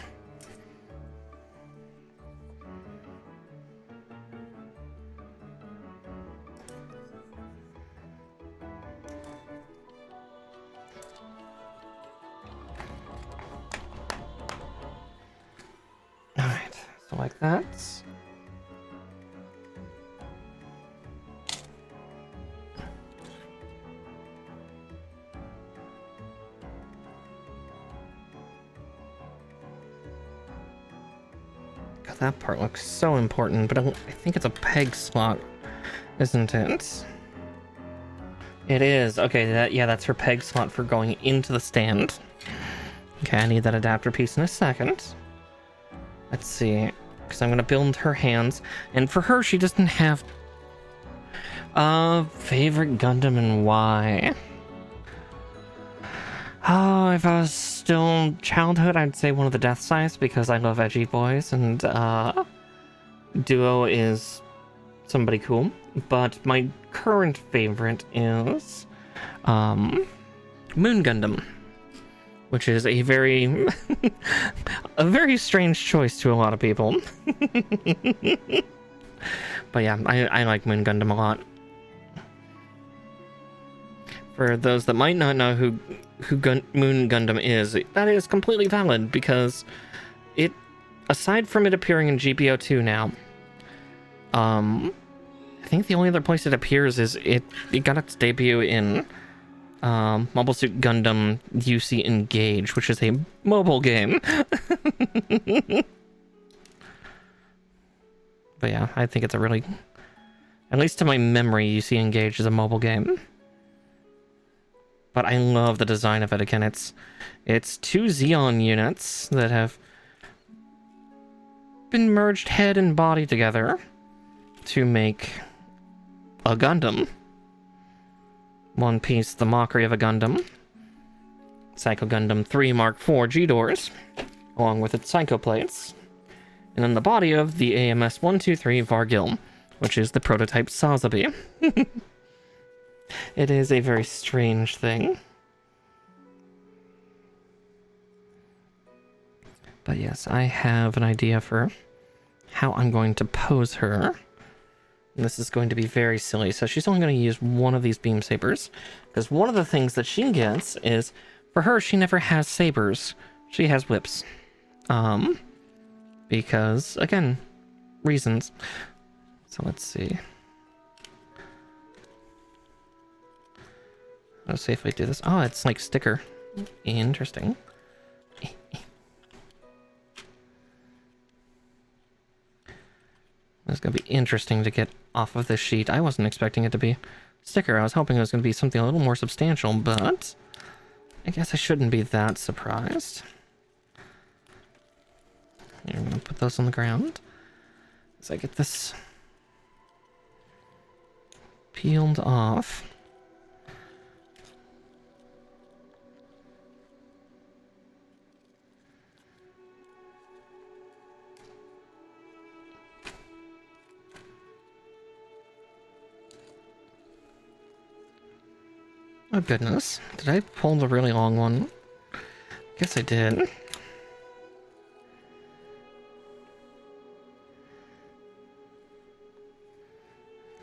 So like that. God, that part looks so important, but I think it's a peg slot, isn't it? It is. Okay, that's her peg slot for going into the stand. Okay, I need that adapter piece in a second. Let's see, because I'm going to build her hands. And for her, she doesn't have favorite Gundam and why. Oh, if I was still childhood, I'd say one of the Death Size because I love edgy boys, and Duo is somebody cool. But my current favorite is Moon Gundam, which is a very a very strange choice to a lot of people. But yeah, I like Moon Gundam a lot. For those that might not know who Moon Gundam is, that is completely valid because it, aside from it appearing in GPO2 now, I think the only other place it appears is it got its debut in Mobile Suit Gundam UC Engage, which is a mobile game. But yeah, I think it's a really, at least to my memory, UC Engage is a mobile game. But I love the design of it. Again, it's two Xeon units that have been merged head and body together to make a Gundam. One piece, the mockery of a Gundam. Psycho Gundam 3 Mark IV G-Doors, along with its Psycho plates. And then the body of the AMS 123 Vargil, which is the prototype Sazabi. It is a very strange thing. But yes, I have an idea for how I'm going to pose her. And this is going to be very silly. So she's only going to use one of these beam sabers. Because one of the things that she gets is, for her, she never has sabers. She has whips. Because, again, reasons. So let's see. Let's see if I do this. Oh, it's like sticker. Interesting. It's going to be interesting to get off of this sheet. I wasn't expecting it to be sticker. I was hoping it was going to be something a little more substantial, but I guess I shouldn't be that surprised. Here, I'm going to put those on the ground as I get this peeled off. Oh goodness, did I pull the really long one? Guess I did.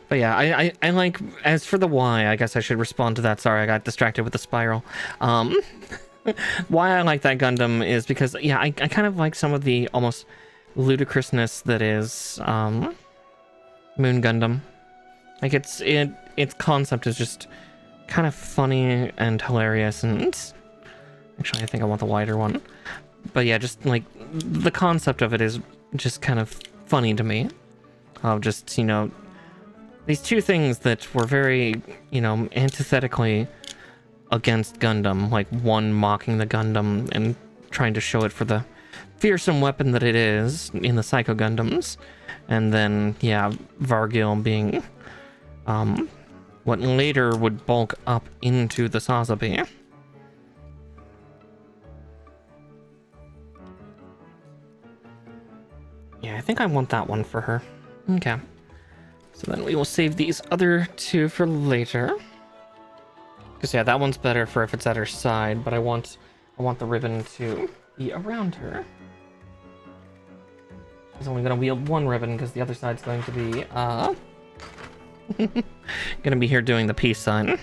But yeah, I like, as for the why, I guess I should respond to that. Sorry, I got distracted with the spiral. Why I like that Gundam is because, yeah, I kind of like some of the almost ludicrousness that is Moon Gundam. Like its concept is just kind of funny and hilarious, and actually I think I want the wider one. But yeah, just like the concept of it is just kind of funny to me. Of just, you know, these two things that were very, you know, antithetically against Gundam, like one mocking the Gundam and trying to show it for the fearsome weapon that it is in the Psycho Gundams, and then yeah, Vargil being what later would bulk up into the Sazabi. Yeah, I think I want that one for her. Okay. So then we will save these other two for later. Because yeah, that one's better for if it's at her side, but I want the ribbon to be around her. She's only gonna wield one ribbon because the other side's going to be gonna be here doing the peace sign.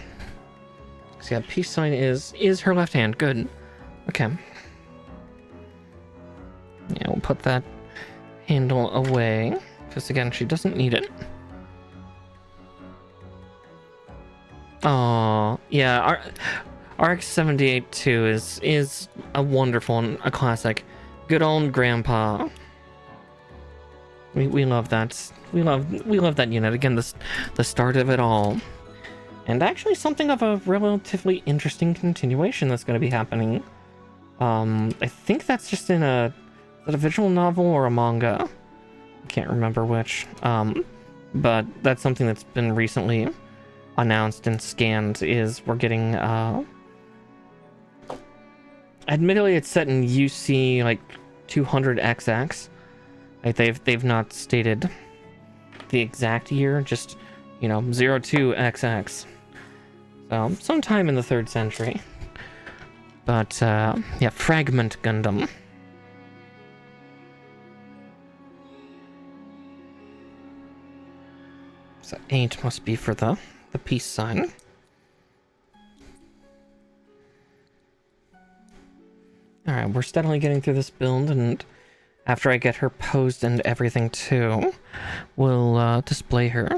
So yeah, peace sign is her left hand. Good. Okay. Yeah, we'll put that handle away, because again, she doesn't need it. Oh, yeah, RX-78 too is a wonderful and a classic. Good old grandpa. We love that. We love that unit. Again, the start of it all. And actually something of a relatively interesting continuation that's going to be happening. I think that's just in is that a visual novel or a manga? I can't remember which. But that's something that's been recently announced and scanned, is we're getting, admittedly it's set in UC, like, 200XX. Like, they've not stated the exact year, just, you know, 02XX. So, sometime in the 3rd century. But, yeah, Fragment Gundam. So 8 must be for the peace sign. Alright, we're steadily getting through this build, and after I get her posed and everything too, we'll display her.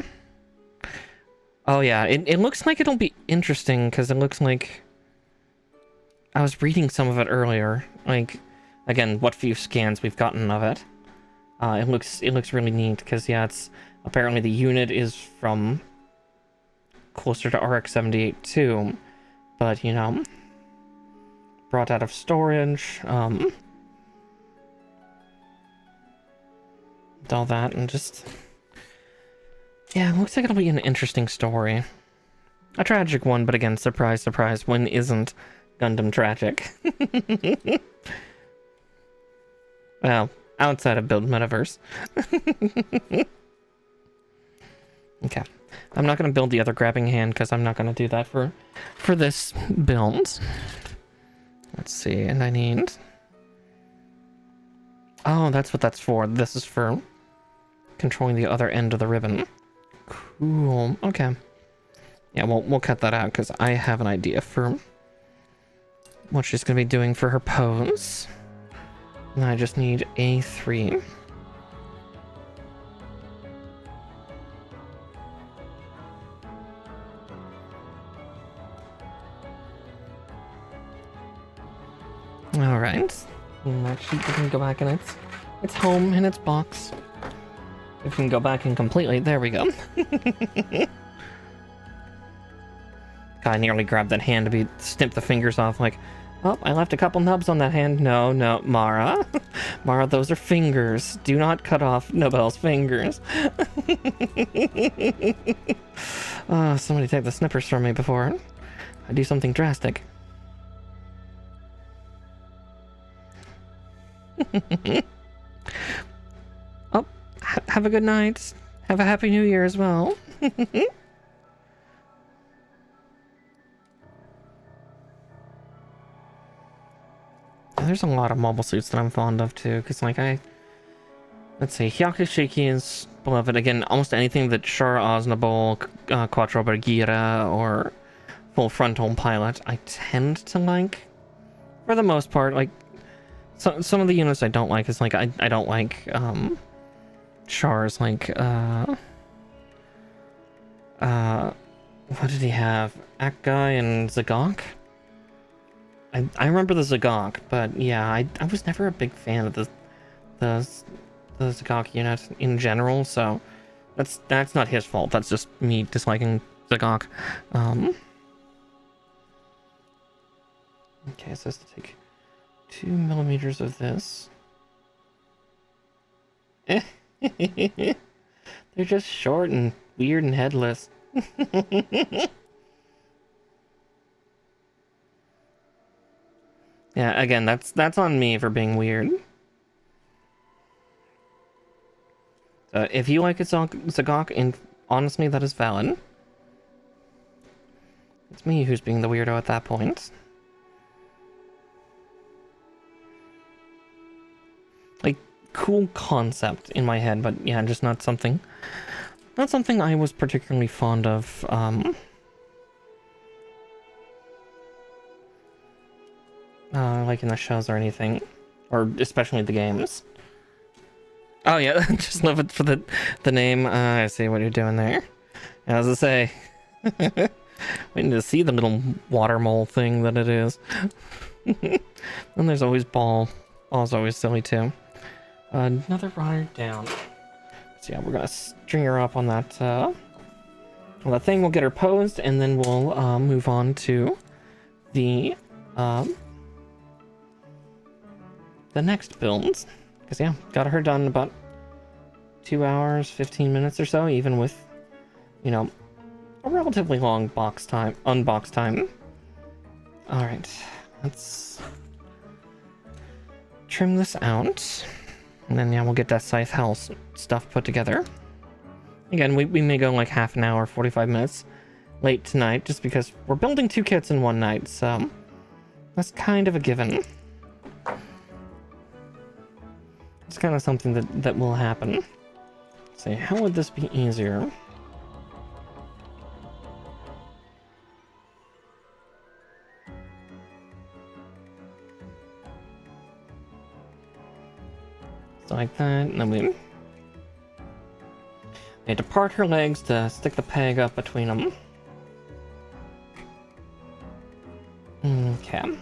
Oh yeah, it looks like it'll be interesting, because it looks like... I was reading some of it earlier. Like, again, what few scans we've gotten of it. It looks really neat, because yeah, it's... Apparently the unit is from closer to RX-78 too, but, you know, brought out of storage, all that, and just... Yeah, it looks like it'll be an interesting story. A tragic one, but again, surprise, surprise, when isn't Gundam tragic? Well, outside of Build Metaverse. Okay. I'm not going to build the other grabbing hand, because I'm not going to do that for this build. Let's see, and I need... Oh, that's what that's for. This is for controlling the other end of the ribbon. Cool. Okay. Yeah, we'll cut that out, because I have an idea for what she's going to be doing for her pose. And I just need A3. All right. That sheet can go back in its home in its box. If we can go back in completely, there we go. God, I nearly grabbed that hand to snip the fingers off. Like, oh, I left a couple nubs on that hand. No, Mara, Mara, those are fingers. Do not cut off Nobel's fingers. Oh, somebody take the snippers from me before I do something drastic. Oh, have a good night. Have a happy new year as well. There's a lot of mobile suits that I'm fond of too, because like let's see, Hyakushiki is beloved. Again, almost anything that Char Aznavour, Quattro Bergira, or Full Frontal Pilot, I tend to like, for the most part. Like, so, some of the units I don't like is like, I don't like Char's, like, what did he have? Akgai and Zagok? I remember the Zagok, but yeah, I was never a big fan of the Zagok unit in general, so that's not his fault. That's just me disliking Zagok. Okay, so it's to take 2 millimeters of this. They're just short and weird and headless. Yeah, again, that's on me for being weird. So if you like Zagok, and honestly, that is valid. It's me who's being the weirdo at that point. Like, cool concept in my head, but yeah, just not something I was particularly fond of. Like in the shows or anything, or especially the games. Oh yeah, just love it for the name. I see what you're doing there. As I say, we need to see the little water mole thing that it is. And there's always Ball. Ball's always silly too. Another runner down. So yeah, we're gonna string her up on that. Well, that thing will get her posed, and then we'll move on to the next builds. Because yeah, got her done in about 2 hours, 15 minutes or so, even with, you know, a relatively long unbox time. Alright, let's trim this out. And then yeah, we'll get that scythe house stuff put together. Again, we may go like half an hour, 45 minutes late tonight, just because we're building 2 kits in one night, so that's kind of a given. It's kind of something that will happen. Say, how would this be easier? So like that, and then we need to part her legs to stick the peg up between them. Okay.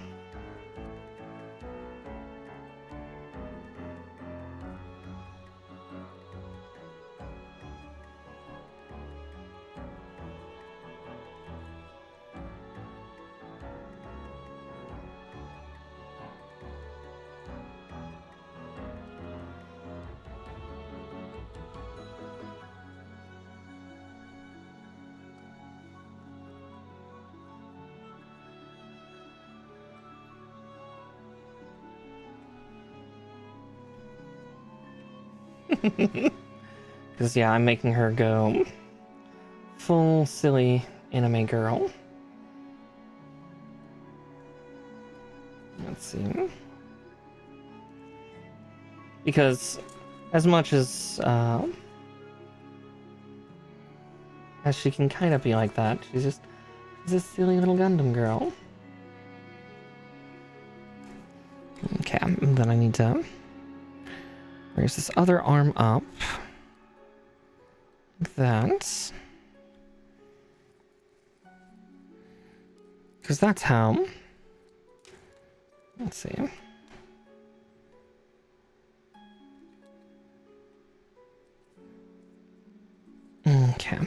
Because, yeah, I'm making her go full silly anime girl. Let's see. Because as much as she can kind of be like that, she's a silly little Gundam girl. Okay, and then I need to raise this other arm up. Like that. Because that's how. Let's see. Okay.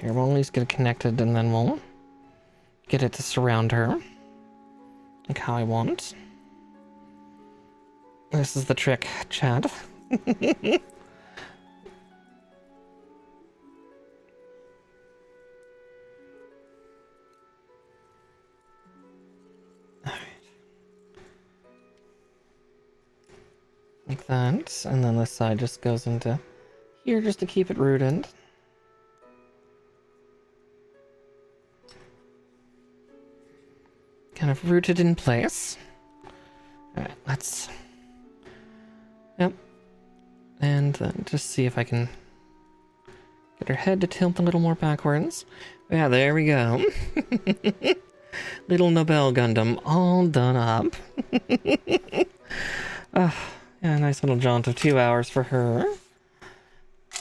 Here, we'll at least get it connected, and then we'll get it to surround her. Like how I want. This is the trick, Chad. Alright. Like that, and then this side just goes into here just to keep it rooted. Kind of rooted in place. Alright, let's... Yep. And then just see if I can get her head to tilt a little more backwards. Yeah, there we go. Little Nobell Gundam all done up. Yeah, nice little jaunt of 2 hours for her.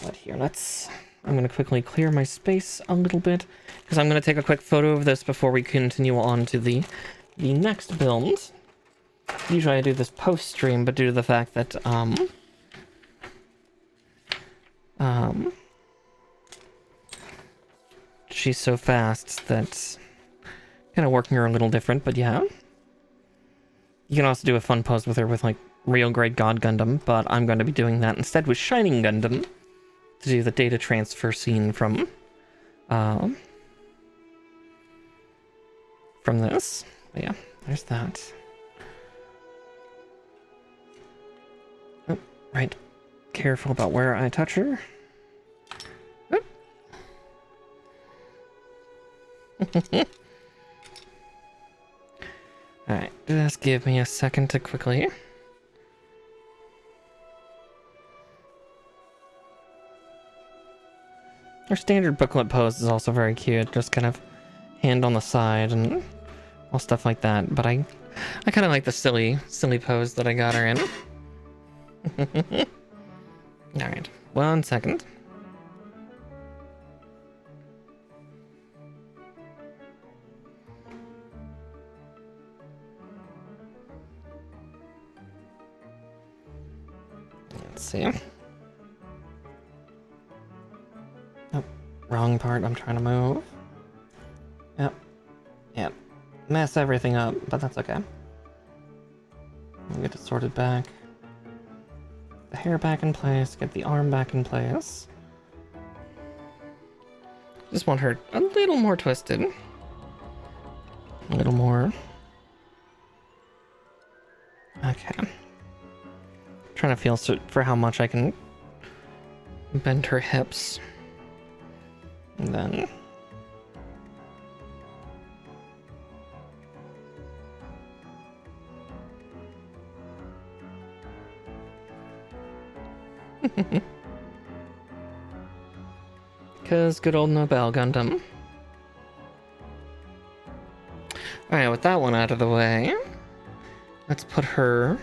But here, I'm going to quickly clear my space a little bit, because I'm going to take a quick photo of this before we continue on to the next build. Usually I do this post-stream, but due to the fact that, she's so fast that kind of working her a little different, but yeah. You can also do a fun pose with her with, like, real Great God Gundam, but I'm going to be doing that instead with Shining Gundam to do the data transfer scene from this. But yeah, there's that. Oh, right. Careful about where I touch her. Alright, just give me a second to quickly... Her standard booklet pose is also very cute, just kind of hand on the side and all stuff like that. But I kind of like the silly pose that I got her in. All right, 1 second. Let's see. Oh, wrong part I'm trying to move. Yep. Mess everything up, but that's okay. We'll get it sorted back. The hair back in place, get the arm back in place. Just want her a little more twisted. A little more. Okay. Trying to feel for how much I can bend her hips. And then... Because good old Nobell Gundam. Alright, with that one out of the way, let's put her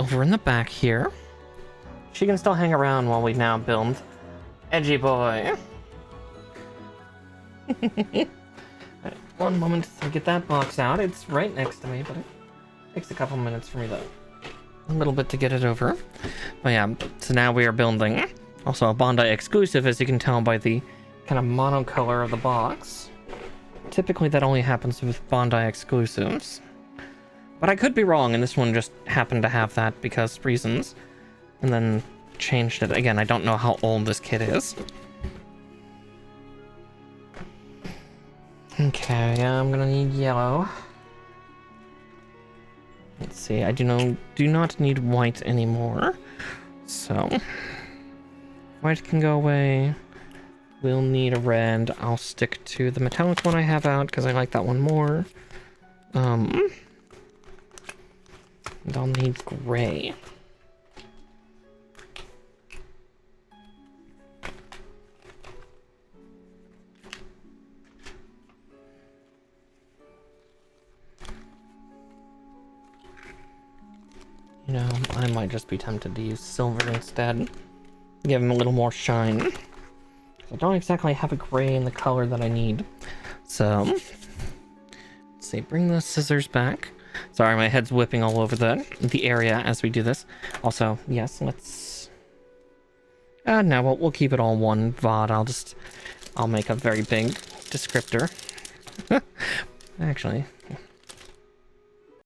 over in the back here. She can still hang around while we now build Edgy Boy. Alright, one moment to get that box out. It's right next to me, but it takes a couple minutes for me to... a little bit to get it over. But yeah, so now we are building also a Bondi exclusive, as you can tell by the kind of monocolor of the box. Typically that only happens with Bondi exclusives. But I could be wrong, and this one just happened to have that because reasons. And then changed it. Again, I don't know how old this kit is. Okay, I'm gonna need yellow. Let's see, I do not need white anymore. So, white can go away. We'll need a red. I'll stick to the metallic one I have out because I like that one more. And I'll need gray. You know, I might just be tempted to use silver instead. Give him a little more shine. I don't exactly have a gray in the color that I need. So, let's see, bring the scissors back. Sorry, my head's whipping all over the area as we do this. Also, yes, let's... no, we'll keep it all one VOD. I'll make a very big descriptor. Actually,